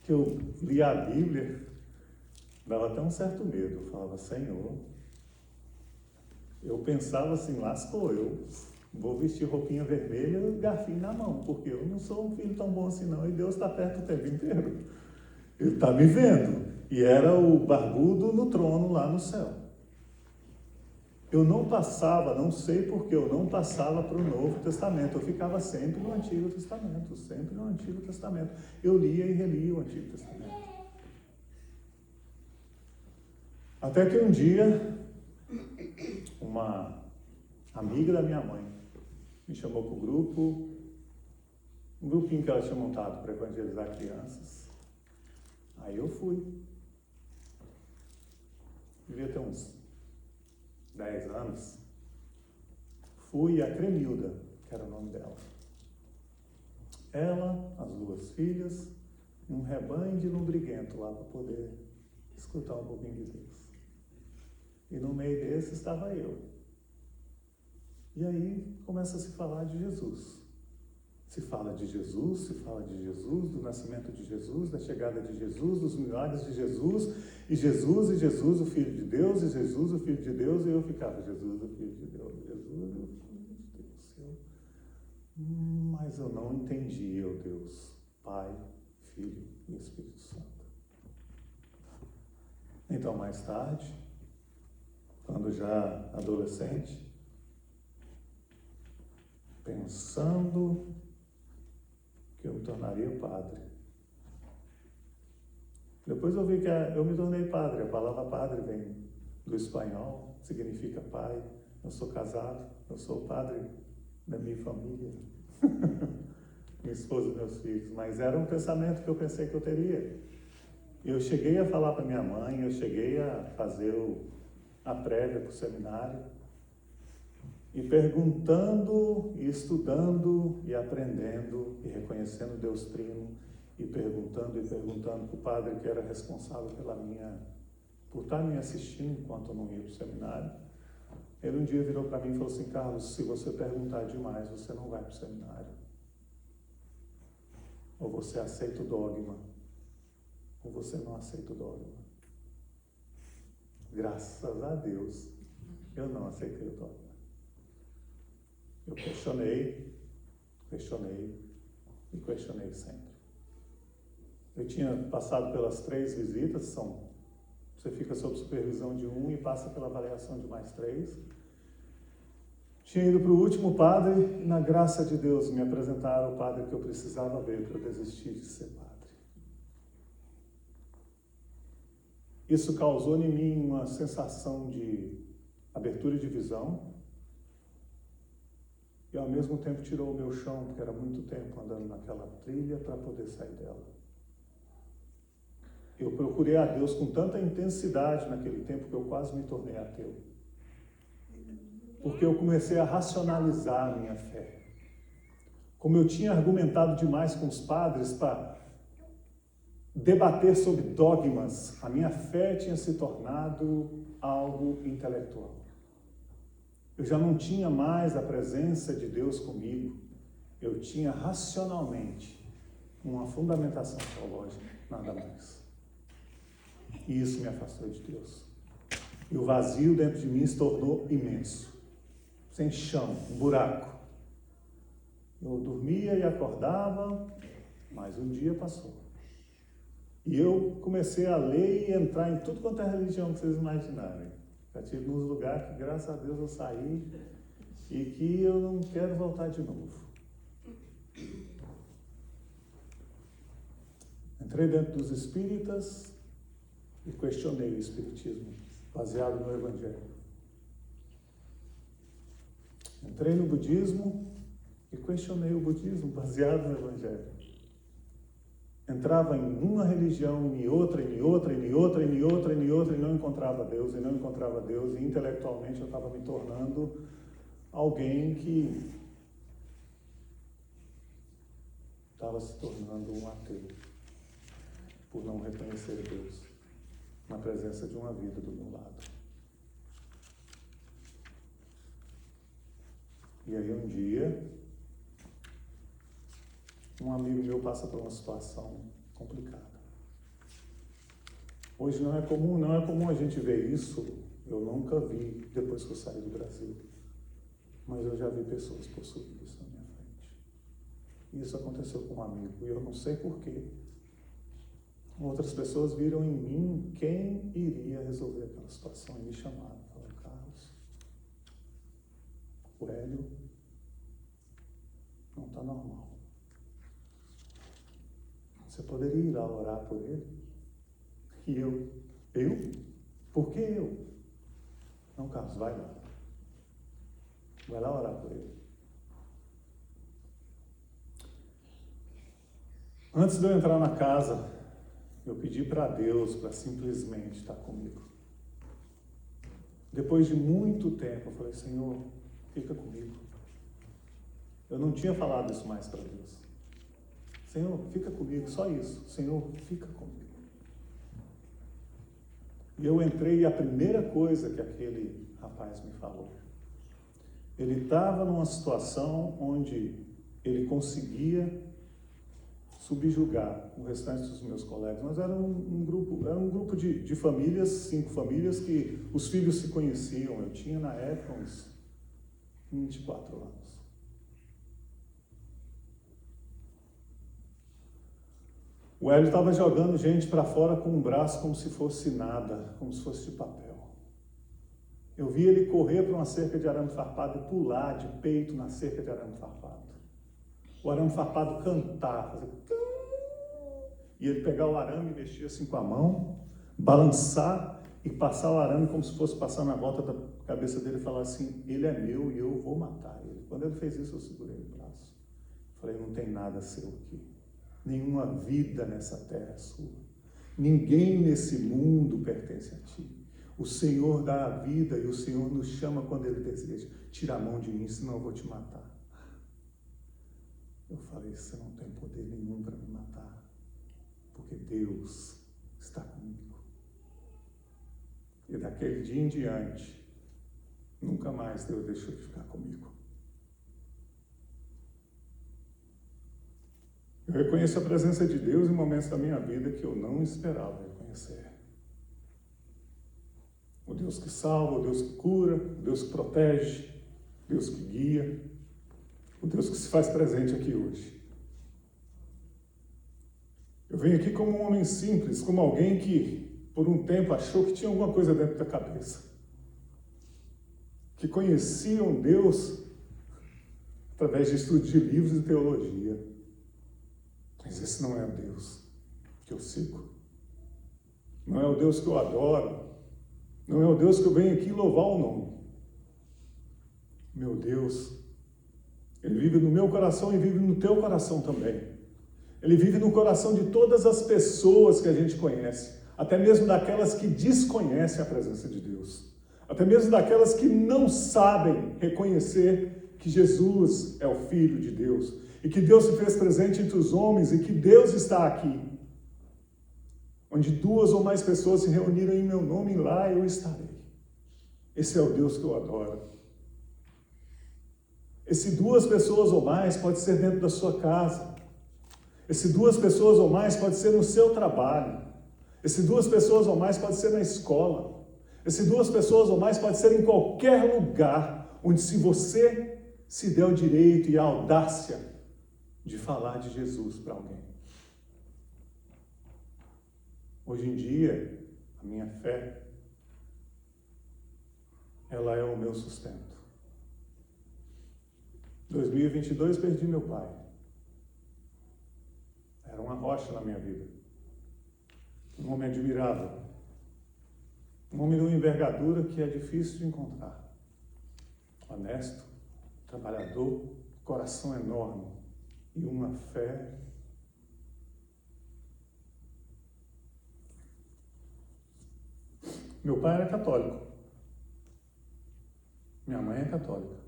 que eu lia a Bíblia, dava até um certo medo. Eu falava, Senhor, eu pensava assim, lascou, eu vou vestir roupinha vermelha e garfinho na mão, porque eu não sou um filho tão bom assim não, e Deus está perto o tempo inteiro. Ele está me vendo. E era o barbudo no trono lá no céu. Eu não passava, não sei porque eu não passava para o Novo Testamento. Eu ficava sempre no Antigo Testamento, sempre no Antigo Testamento. Eu lia e relia o Antigo Testamento. Até que um dia, uma amiga da minha mãe me chamou para o grupo, um grupinho que ela tinha montado para evangelizar crianças. Aí eu fui. Devia ter uns 10 anos. Fui a Cremilda, que era o nome dela. Ela, as 2 filhas, um rebanho de lombriguento lá para poder escutar um pouquinho de Deus. E no meio desse estava eu. E aí começa a se falar de Jesus. Se fala de Jesus, se fala de Jesus, do nascimento de Jesus, da chegada de Jesus, dos milagres de Jesus, e Jesus, o Filho de Deus, e Jesus, o Filho de Deus, e eu ficava, Jesus, o Filho de Deus, Jesus, o Filho de Deus. Mas eu não entendia o Deus, Pai, Filho e Espírito Santo. Então, mais tarde, quando já adolescente, pensando que eu me tornaria padre. Depois eu vi que eu me tornei padre. A palavra padre vem do espanhol, significa pai. Eu sou casado, eu sou padre da minha família. Minha esposa e meus filhos. Mas era um pensamento que eu pensei que eu teria. Eu cheguei a falar para minha mãe, eu cheguei a fazer a prévia para o seminário. E perguntando, e estudando, e aprendendo, e reconhecendo Deus Trino, e perguntando para o padre que era responsável por estar me assistindo enquanto eu não ia para o seminário. Ele um dia virou para mim e falou assim, Carlos, se você perguntar demais, você não vai para o seminário. Ou você aceita o dogma, ou você não aceita o dogma. Graças a Deus, eu não aceitei o dogma. Eu questionei e questionei sempre. Eu tinha passado pelas 3 visitas, você fica sob supervisão de 1 e passa pela avaliação de mais 3. Tinha ido para o último padre e, na graça de Deus, me apresentaram o padre que eu precisava ver para eu desistir de ser padre. Isso causou em mim uma sensação de abertura de visão, e ao mesmo tempo tirou o meu chão, porque era muito tempo andando naquela trilha para poder sair dela. Eu procurei a Deus com tanta intensidade naquele tempo que eu quase me tornei ateu. Porque eu comecei a racionalizar a minha fé. Como eu tinha argumentado demais com os padres para debater sobre dogmas, a minha fé tinha se tornado algo intelectual. Eu já não tinha mais a presença de Deus comigo. Eu tinha racionalmente uma fundamentação teológica, nada mais. E isso me afastou de Deus. E o vazio dentro de mim se tornou imenso. Sem chão, um buraco. Eu dormia e acordava, mas um dia passou. E eu comecei a ler e entrar em tudo quanto é religião que vocês imaginarem. Já tive nos lugares que, graças a Deus, eu saí e que eu não quero voltar de novo. Entrei dentro dos espíritas e questionei o espiritismo, baseado no Evangelho. Entrei no budismo e questionei o budismo, baseado no Evangelho. Entrava em uma religião, em outra, em outra, em outra, em outra, em outra, e não encontrava Deus, e intelectualmente eu estava me tornando alguém que estava se tornando um ateu, por não reconhecer Deus na presença de uma vida do meu lado. E aí um dia, um amigo meu passa por uma situação complicada. Hoje não é comum a gente ver isso. Eu nunca vi depois que eu saí do Brasil. Mas eu já vi pessoas possuídas na minha frente. E isso aconteceu com um amigo, e eu não sei porquê. Outras pessoas viram em mim quem iria resolver aquela situação e me chamaram. Falaram: Carlos, o Hélio não está normal. Você poderia ir lá orar por ele? E eu? Por que eu? Não, Carlos, vai lá. Vai lá orar por ele. Antes de eu entrar na casa, eu pedi para Deus para simplesmente estar comigo. Depois de muito tempo, eu falei: Senhor, fica comigo. Eu não tinha falado isso mais para Deus. Senhor, fica comigo, só isso. Senhor, fica comigo. E eu entrei, e a primeira coisa que aquele rapaz me falou, ele estava numa situação onde ele conseguia subjugar o restante dos meus colegas. Nós era um grupo de famílias, 5 famílias, que os filhos se conheciam. Eu tinha na época uns 24 anos. O Hélio estava jogando gente para fora com um braço como se fosse nada, como se fosse de papel. Eu vi ele correr para uma cerca de arame farpado e pular de peito na cerca de arame farpado. O arame farpado cantar, fazer... E ele pegar o arame e mexer assim com a mão, balançar e passar o arame como se fosse passar na volta da cabeça dele e falar assim: ele é meu e eu vou matar ele. Quando ele fez isso, eu segurei o braço. Falei: não tem nada seu aqui. Nenhuma vida nessa terra é sua. Ninguém nesse mundo pertence a ti. O Senhor dá a vida e o Senhor nos chama quando Ele deseja. Tira a mão de mim, senão eu vou te matar. Eu falei: você não tem poder nenhum para me matar, porque Deus está comigo. E daquele dia em diante, nunca mais Deus deixou de ficar comigo. Eu reconheço a presença de Deus em momentos da minha vida que eu não esperava reconhecer. O Deus que salva, o Deus que cura, o Deus que protege, o Deus que guia, o Deus que se faz presente aqui hoje. Eu venho aqui como um homem simples, como alguém que por um tempo achou que tinha alguma coisa dentro da cabeça, que conhecia um Deus através de estudo de livros e teologia. Mas esse não é o Deus que eu sigo. Não é o Deus que eu adoro. Não é o Deus que eu venho aqui louvar o nome. meu Deus, Ele vive no meu coração e vive no teu coração também. Ele vive no coração de todas as pessoas que a gente conhece, até mesmo daquelas que desconhecem a presença de Deus, até mesmo daquelas que não sabem reconhecer que Jesus é o Filho de Deus e que Deus se fez presente entre os homens e que Deus está aqui. Onde 2 ou mais pessoas se reuniram em meu nome, lá eu estarei. Esse é o Deus que eu adoro. Esse 2 pessoas ou mais pode ser dentro da sua casa. Esse 2 pessoas ou mais pode ser no seu trabalho. Esse 2 pessoas ou mais pode ser na escola. Esse 2 pessoas ou mais pode ser em qualquer lugar onde, se você se der o direito e a audácia de falar de Jesus para alguém. Hoje em dia, a minha fé, ela é o meu sustento. Em 2022 perdi meu pai. Era uma rocha na minha vida. Um homem admirável. Um homem de uma envergadura que é difícil de encontrar. Honesto, trabalhador, coração enorme e uma fé. Meu pai era católico. Minha mãe é católica.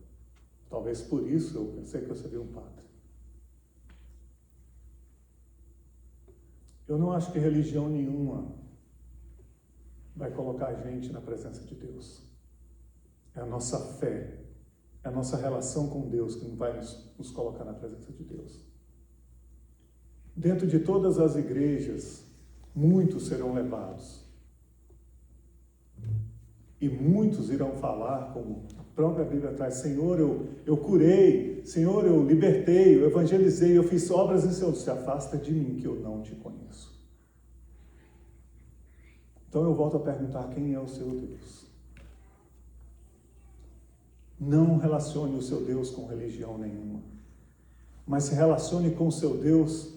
Talvez por isso eu pensei que eu seria um padre. Eu não acho que religião nenhuma vai colocar a gente na presença de Deus. É a nossa fé, é a nossa relação com Deus que vai nos colocar na presença de Deus. Dentro de todas as igrejas, muitos serão levados. E muitos irão falar, como a própria Bíblia traz: Senhor, eu curei, Senhor, eu libertei, eu evangelizei, eu fiz obras em seu nome. Se afasta de mim, que eu não te conheço. Então eu volto a perguntar: quem é o seu Deus? Não relacione o seu Deus com religião nenhuma, mas se relacione com o seu Deus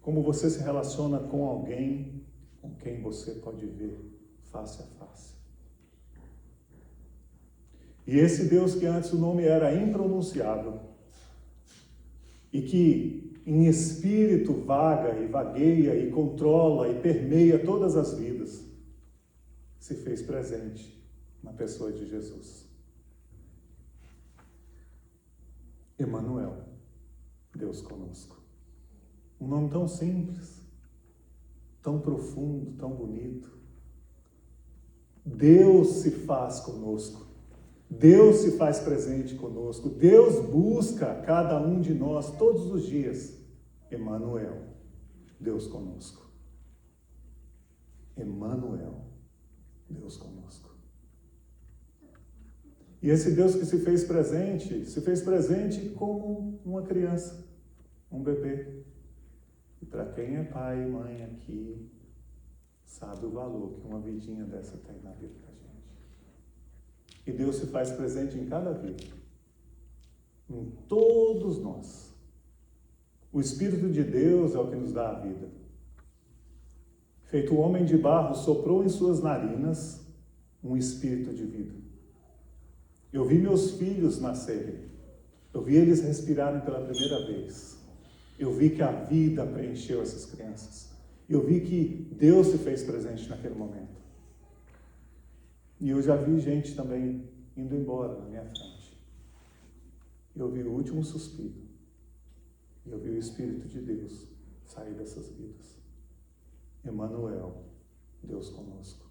como você se relaciona com alguém com quem você pode ver face a face. E esse Deus que antes o nome era impronunciável e que em espírito vaga e vagueia e controla e permeia todas as vidas, se fez presente na pessoa de Jesus. Emanuel, Deus conosco. Um nome tão simples, tão profundo, tão bonito. Deus se faz conosco. Deus se faz presente conosco. Deus busca cada um de nós todos os dias. Emanuel, Deus conosco. Emanuel, Deus conosco. E esse Deus que se fez presente como uma criança, um bebê. E para quem é pai e mãe aqui, sabe o valor que uma vidinha dessa tem na vida da gente. E Deus se faz presente em cada vida, em todos nós. O Espírito de Deus é o que nos dá a vida. Feito homem de barro, soprou em suas narinas um espírito de vida. Eu vi meus filhos nascerem. Eu vi eles respirarem pela primeira vez. Eu vi que a vida preencheu essas crianças. Eu vi que Deus se fez presente naquele momento. E eu já vi gente também indo embora na minha frente. Eu vi o último suspiro. E eu vi o Espírito de Deus sair dessas vidas. Emanuel, Deus conosco.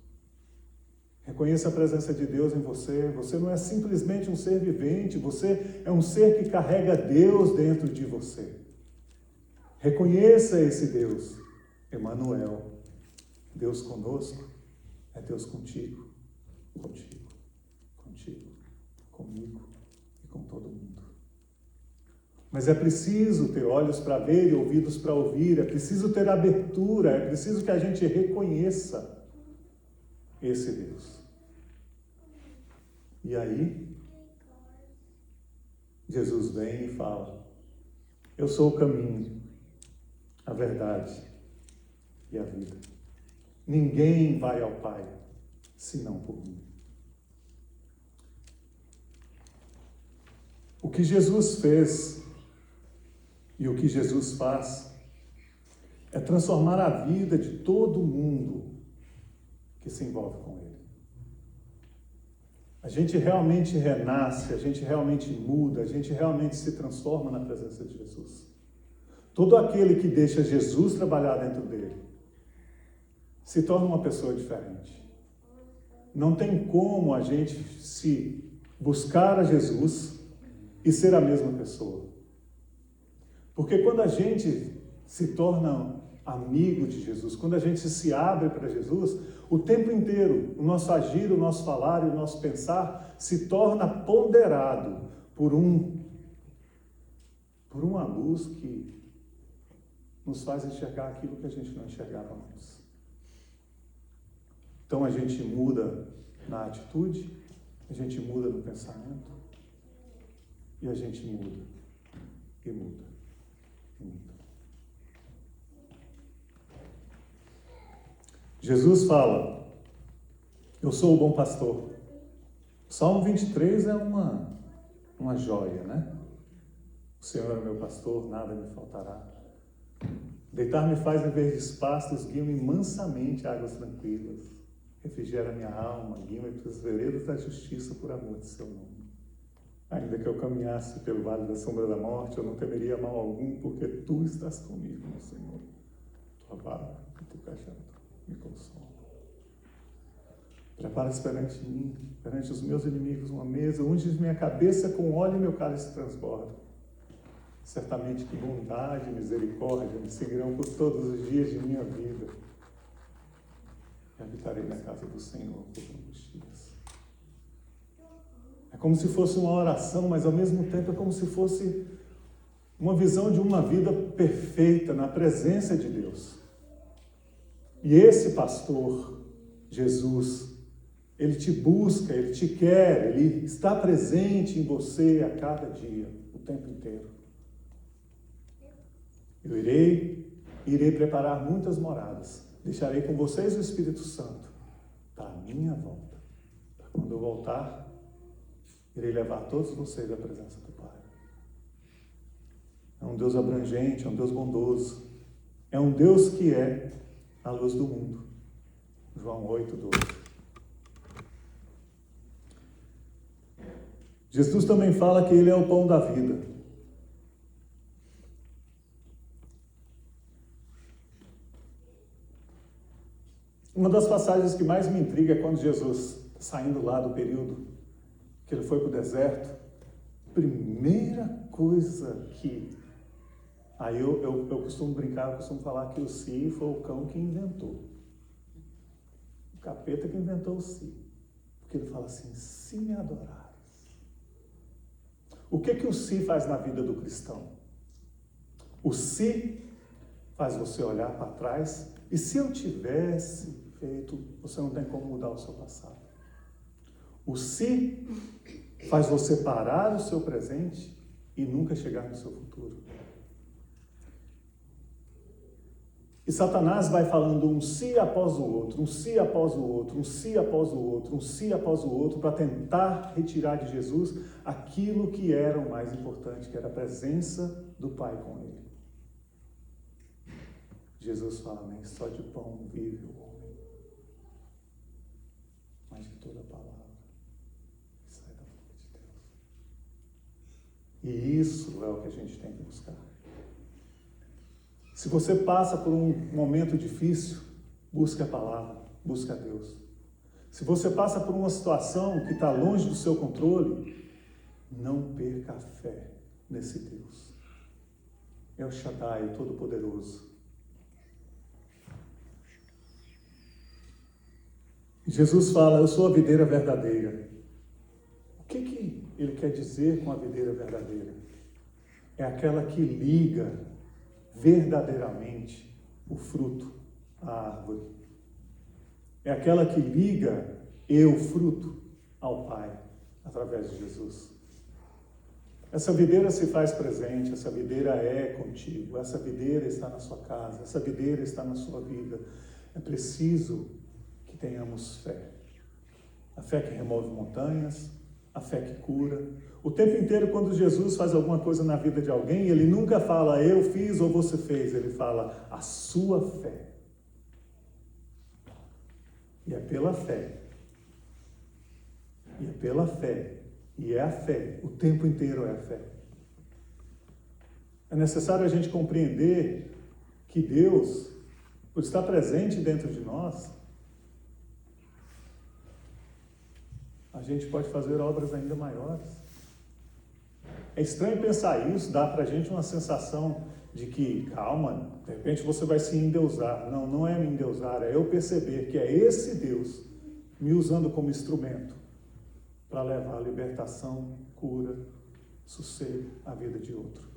Reconheça a presença de Deus em você. Você não é simplesmente um ser vivente, você é um ser que carrega Deus dentro de você. Reconheça esse Deus. Emanuel, Deus conosco, é Deus contigo. Contigo, comigo e com todo mundo. Mas é preciso ter olhos para ver e ouvidos para ouvir, é preciso ter abertura, é preciso que a gente reconheça esse Deus. E aí, Jesus vem e fala: eu sou o caminho, a verdade e a vida. Ninguém vai ao Pai senão por mim. O que Jesus fez e o que Jesus faz é transformar a vida de todo mundo que se envolve com Ele. A gente realmente renasce, a gente realmente muda, a gente realmente se transforma na presença de Jesus. Todo aquele que deixa Jesus trabalhar dentro dele se torna uma pessoa diferente. Não tem como a gente se buscar a Jesus e ser a mesma pessoa. Porque quando a gente se torna amigo de Jesus, quando a gente se abre para Jesus, o tempo inteiro, o nosso agir, o nosso falar e o nosso pensar se torna ponderado por uma luz que nos faz enxergar aquilo que a gente não enxergava antes. Então a gente muda na atitude, a gente muda no pensamento, e a gente muda, e muda, e muda. Jesus fala, eu sou o bom pastor. Salmo 23 é uma joia, né? O Senhor é meu pastor, nada me faltará. Deitar-me faz em verdes pastos, guia-me mansamente a águas tranquilas. Refrigera minha alma, guia-me pelas veredas da justiça por amor de seu nome. Ainda que eu caminhasse pelo vale da sombra da morte, eu não temeria mal algum, porque tu estás comigo, meu Senhor. Tua vara e teu cajado me consolam. Prepara-se perante mim, perante os meus inimigos, uma mesa, unges minha cabeça com óleo e meu cálice transborda. Certamente que bondade e misericórdia me seguirão por todos os dias de minha vida. E habitarei na casa do Senhor por longos dias. É como se fosse uma oração, mas ao mesmo tempo é como se fosse uma visão de uma vida perfeita na presença de Deus. E esse pastor, Jesus, ele te busca, ele te quer, ele está presente em você a cada dia, o tempo inteiro. Eu irei preparar muitas moradas. Deixarei com vocês o Espírito Santo para a minha volta. Para quando eu voltar, irei levar todos vocês à presença do Pai. É um Deus abrangente, é um Deus bondoso. É um Deus que é a luz do mundo. João 8:12. Jesus também fala que Ele é o pão da vida. Uma das passagens que mais me intriga é quando Jesus, saindo lá do período que Ele foi para o deserto, primeira coisa que... Aí eu costumo brincar, eu costumo falar que o si foi o cão que inventou. O capeta que inventou o si. Porque ele fala assim, se me adorares. O que o si faz na vida do cristão? O si faz você olhar para trás e se eu tivesse feito, você não tem como mudar o seu passado. O si faz você parar o seu presente e nunca chegar no seu futuro. E Satanás vai falando um si após o outro, um si após o outro, um si após o outro, um si após o outro, para tentar retirar de Jesus aquilo que era o mais importante, que era a presença do Pai com ele. Jesus fala, nem só de pão vive o homem, mas de toda a palavra que sai da boca de Deus. E isso é o que a gente tem que buscar. Se você passa por um momento difícil, busque a palavra, busque a Deus. Se você passa por uma situação que está longe do seu controle, não perca a fé nesse Deus. É o Shaddai, o Todo-Poderoso. Jesus fala, eu sou a videira verdadeira. O que ele quer dizer com a videira verdadeira? É aquela que liga verdadeiramente o fruto à árvore. É aquela que liga eu, fruto, ao Pai, através de Jesus. Essa videira se faz presente, essa videira é contigo, essa videira está na sua casa, essa videira está na sua vida. É preciso que tenhamos fé. A fé que remove montanhas, a fé que cura. O tempo inteiro, quando Jesus faz alguma coisa na vida de alguém, ele nunca fala, eu fiz ou você fez. Ele fala, a sua fé. E é pela fé. E é pela fé. E é a fé. O tempo inteiro é a fé. É necessário a gente compreender que Deus, por estar presente dentro de nós, a gente pode fazer obras ainda maiores. É estranho pensar isso, dá pra gente uma sensação de que, calma, de repente você vai se endeusar. Não, não é me endeusar, é eu perceber que é esse Deus me usando como instrumento para levar a libertação, cura, sossego à vida de outro.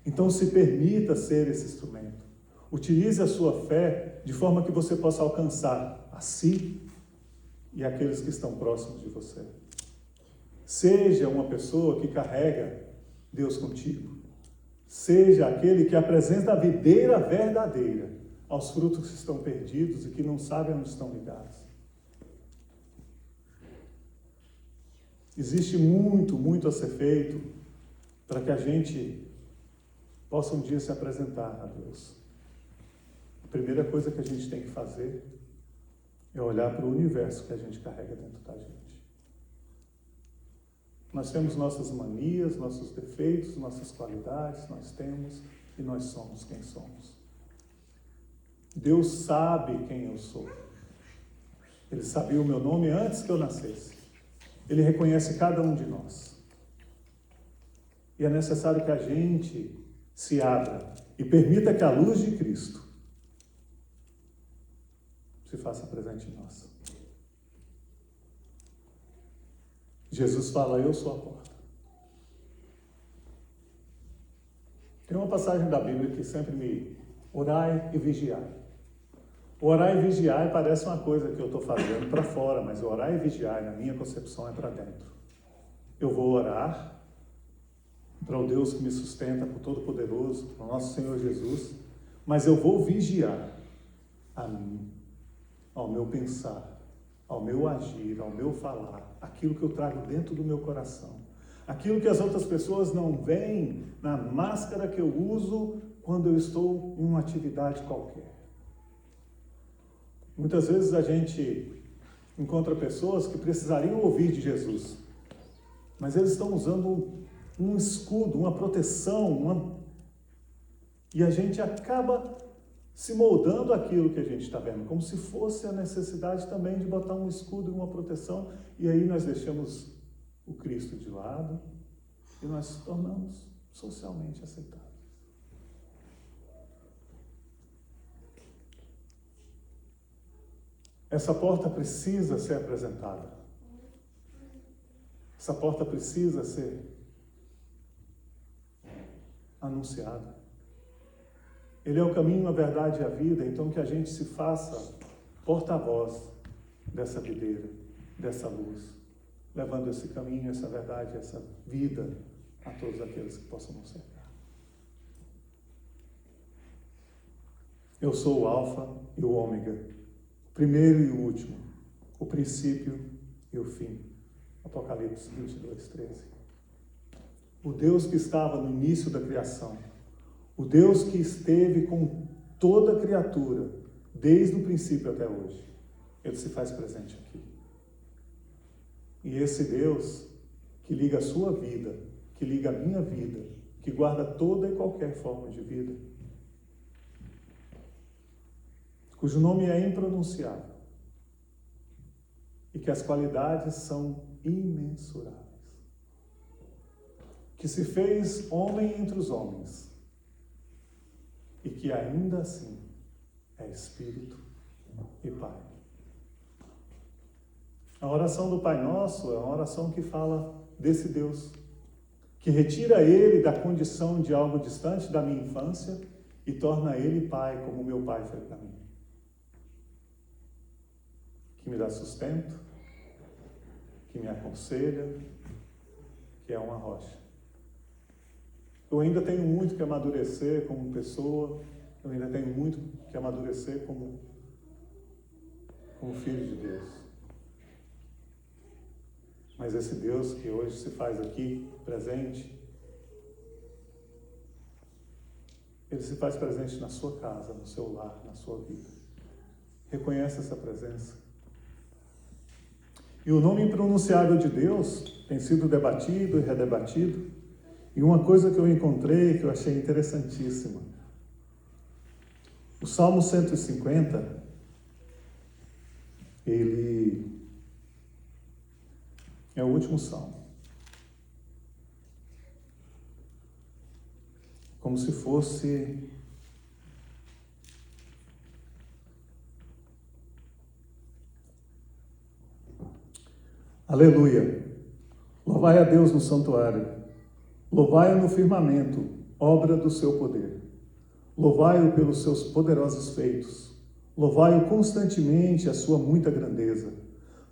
Então se permita ser esse instrumento. Utilize a sua fé de forma que você possa alcançar a si e aqueles que estão próximos de você. Seja uma pessoa que carrega Deus contigo. Seja aquele que apresenta a videira verdadeira aos frutos que estão perdidos e que não sabem onde estão ligados. Existe muito, muito a ser feito para que a gente possa um dia se apresentar a Deus. A primeira coisa que a gente tem que fazer é olhar para o universo que a gente carrega dentro da gente. Nós temos nossas manias, nossos defeitos, nossas qualidades, nós temos e nós somos quem somos. Deus sabe quem eu sou. Ele sabia o meu nome antes que eu nascesse. Ele reconhece cada um de nós. E é necessário que a gente se abra e permita que a luz de Cristo se faça presente em nós. Jesus fala, eu sou a porta. Tem uma passagem da Bíblia que sempre me... Orai e vigiai. Orar e vigiar parece uma coisa que eu estou fazendo para fora, mas orar e vigiar, na minha concepção, é para dentro. Eu vou orar para o Deus que me sustenta, para o Todo-Poderoso, para o nosso Senhor Jesus, mas eu vou vigiar a mim, ao meu pensar, ao meu agir, ao meu falar, aquilo que eu trago dentro do meu coração, aquilo que as outras pessoas não veem na máscara que eu uso quando eu estou em uma atividade qualquer. Muitas vezes a gente encontra pessoas que precisariam ouvir de Jesus, mas eles estão usando um escudo, uma proteção, e a gente acaba se moldando aquilo que a gente está vendo, como se fosse a necessidade também de botar um escudo e uma proteção, e aí nós deixamos o Cristo de lado e nós nos tornamos socialmente aceitáveis. Essa porta precisa ser apresentada. Essa porta precisa ser anunciada. Ele é o caminho, a verdade e a vida, então que a gente se faça porta-voz dessa videira, dessa luz, levando esse caminho, essa verdade, essa vida a todos aqueles que possam nos cercar. Eu sou o Alfa e o Ômega, o primeiro e o último, o princípio e o fim. Apocalipse 22, 13. O Deus que estava no início da criação, o Deus que esteve com toda a criatura, desde o princípio até hoje, Ele se faz presente aqui. E esse Deus que liga a sua vida, que liga a minha vida, que guarda toda e qualquer forma de vida, cujo nome é impronunciável, e que as qualidades são imensuráveis, que se fez homem entre os homens, e que ainda assim é Espírito e Pai. A oração do Pai Nosso é uma oração que fala desse Deus, que retira Ele da condição de algo distante da minha infância e torna Ele Pai, como meu Pai foi para mim. Que me dá sustento, que me aconselha, que é uma rocha. Eu ainda tenho muito que amadurecer como pessoa, eu ainda tenho muito que amadurecer como filho de Deus. Mas esse Deus que hoje se faz aqui presente, Ele se faz presente na sua casa, no seu lar, na sua vida. Reconhece essa presença. E o nome impronunciável de Deus tem sido debatido e redebatido. E uma coisa que eu encontrei, que eu achei interessantíssima. O Salmo 150, ele é o último salmo. Como se fosse aleluia, louvai a Deus no santuário, louvai-o no firmamento, obra do seu poder, louvai-o pelos seus poderosos feitos, louvai-o constantemente a sua muita grandeza,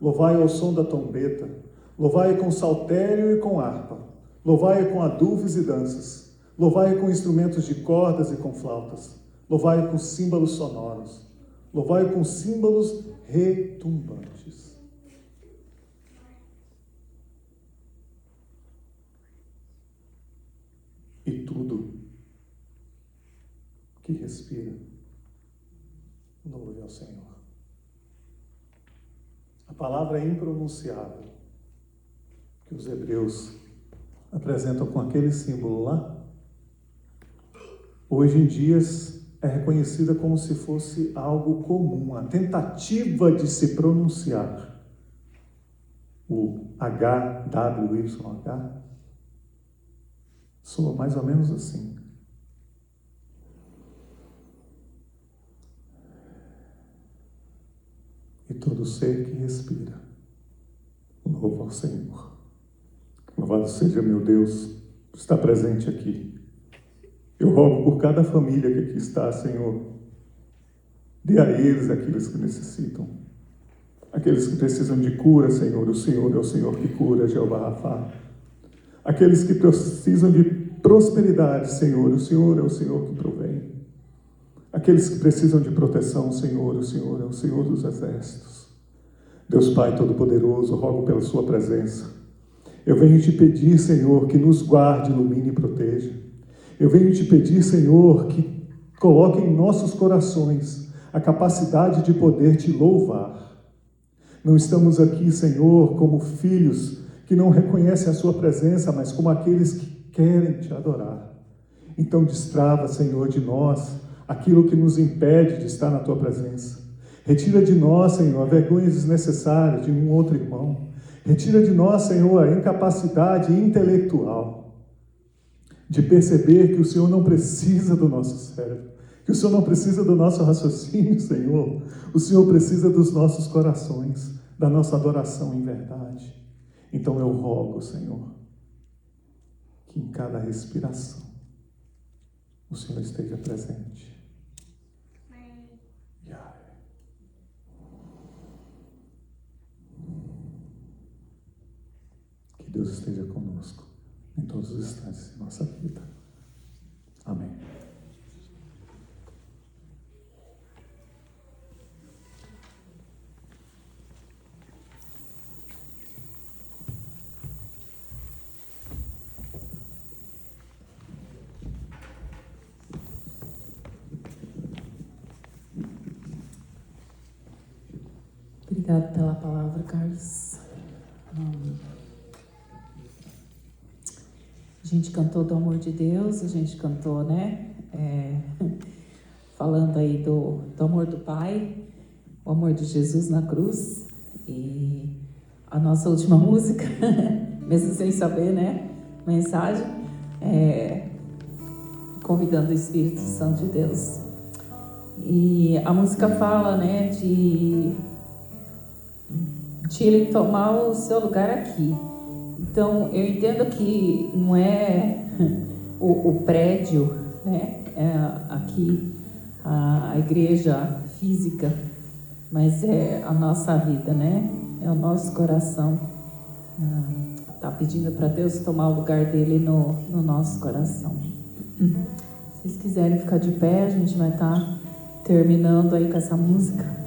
louvai-o ao som da trombeta, louvai-o com saltério e com harpa, louvai-o com adufes e danças, louvai-o com instrumentos de cordas e com flautas, louvai-o com símbolos sonoros, louvai-o com símbolos retumbantes. E tudo que respira, louve ao Senhor. A palavra é impronunciável que os hebreus apresentam com aquele símbolo lá, hoje em dia é reconhecida como se fosse algo comum, a tentativa de se pronunciar o HWYH soa mais ou menos assim. E todo ser que respira, louva ao Senhor. Louvado seja meu Deus, está presente aqui. Eu rogo por cada família que aqui está, Senhor. Dê a eles aqueles que necessitam. Aqueles que precisam de cura, Senhor. O Senhor é o Senhor que cura, Jeová Rafá. Aqueles que precisam de prosperidade, Senhor. O Senhor é o Senhor que provém. Aqueles que precisam de proteção, Senhor. O Senhor é o Senhor dos exércitos. Deus Pai Todo-Poderoso, rogo pela sua presença. Eu venho te pedir, Senhor, que nos guarde, ilumine e proteja. Eu venho te pedir, Senhor, que coloque em nossos corações a capacidade de poder te louvar. Não estamos aqui, Senhor, como filhos que não reconhecem a sua presença, mas como aqueles que querem te adorar. Então destrava, Senhor, de nós aquilo que nos impede de estar na tua presença. Retira de nós, Senhor, a vergonha desnecessária de um outro irmão. Retira de nós, Senhor, a incapacidade intelectual de perceber que o Senhor não precisa do nosso cérebro, que o Senhor não precisa do nosso raciocínio, Senhor. O Senhor precisa dos nossos corações, da nossa adoração em verdade. Então eu rogo, Senhor, que em cada respiração o Senhor esteja presente. Que Deus esteja conosco em todos os instantes de nossa vida. Amém. Obrigada pela palavra, Carlos. A gente cantou do amor de Deus, a gente cantou, né? Falando aí do amor do Pai, o amor de Jesus na cruz. E a nossa última música, mesmo sem saber, né? Mensagem, convidando o Espírito Santo de Deus. E a música fala, né, de Ele tomar o seu lugar aqui. Então, eu entendo que não é o prédio, né, aqui, a igreja física, mas é a nossa vida, né? É o nosso coração. Tá pedindo para Deus tomar o lugar dele no nosso coração. Se vocês quiserem ficar de pé, a gente vai estar terminando aí com essa música.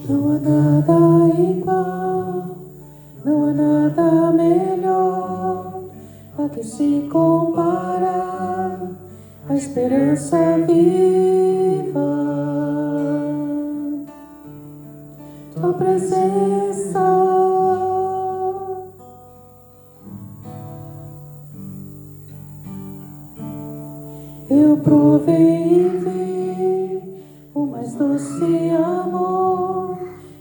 Não há nada igual, não há nada melhor a que se compara a esperança viva. Tua presença eu provei e vi o mais doce amor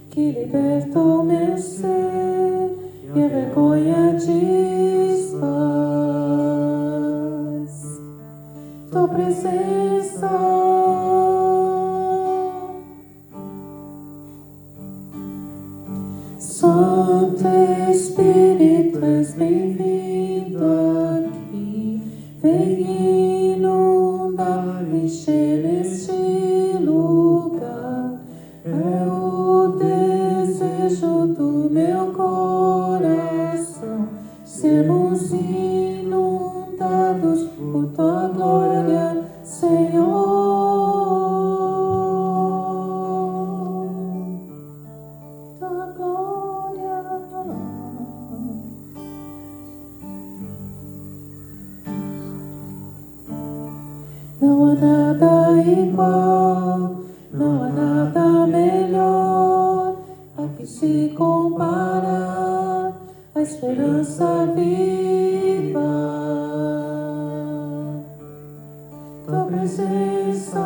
que liberta o meu ser e a vergonha desfaz. Tua presença Santo Espírito, és bem-vindo aqui. Vem inundar, encher este lugar. É o desejo do meu coração. Sermos inundados por tua glória, Senhor. Tua glória. Não há nada igual, não há nada melhor a que se compara a esperança viva. Tua presença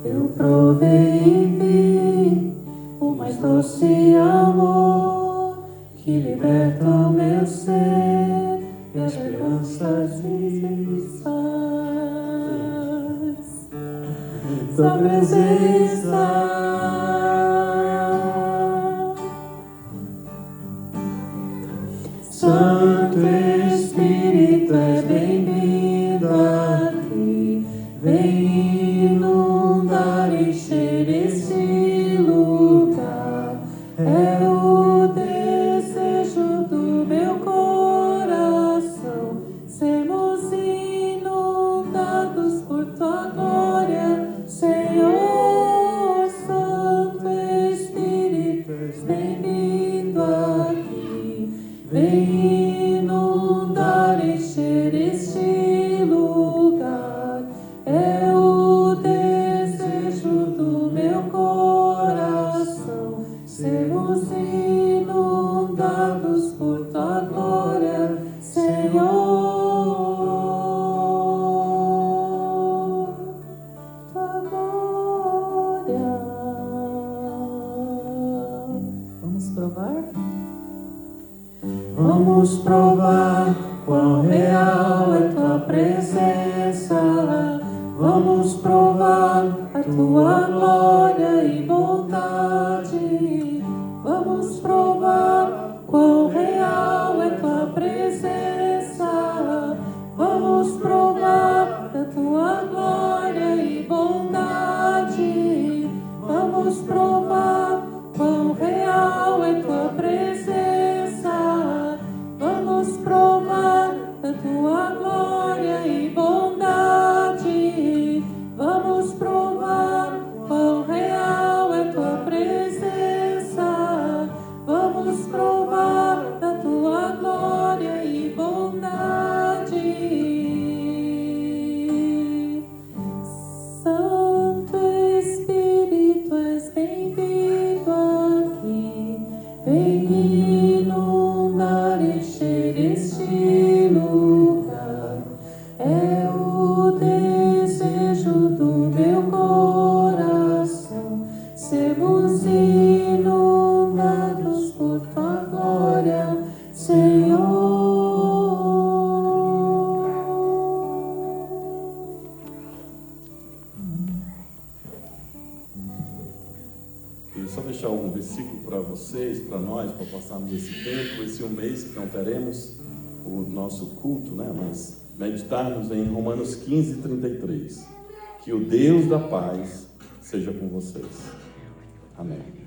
eu provei e vi o mais doce amor que liberta o meu ser e as esperanças desfaz. Tua presença Santo Espírito, és bem-vindo aqui. Vem inundar, encher este lugar. É o desejo do meu coração. Sermos inundados por tua glória, Senhor. Santo Espírito, és bem-vindo aqui. Vem inundar, encher este lugar. É o desejo do meu coração. Sermos inundados por tua glória, Senhor. Tua glória. Vamos provar? Vamos provar quão real é tua presença. Vamos provar a tua glória e bondade. Vamos provar quão real é tua presença. Vamos provar a tua glória e bondade. Vamos provar quão real é tua presença. Vamos provar a tua glória e bondade. Vamos provar quão real é tua presença. Vamos provar a tua glória e bondade. Santo Espírito, és bem-vindo aqui. Vem inundar, encher este lugar. É o desejo do meu coração. Sermos inundados por tua glória, Senhor. Queria só deixar um versículo para vocês, para nós, para passarmos esse tempo, esse mês que não teremos o nosso culto, né? Mas meditarmos em Romanos 15:33. Que o Deus da paz seja com vocês. Amém.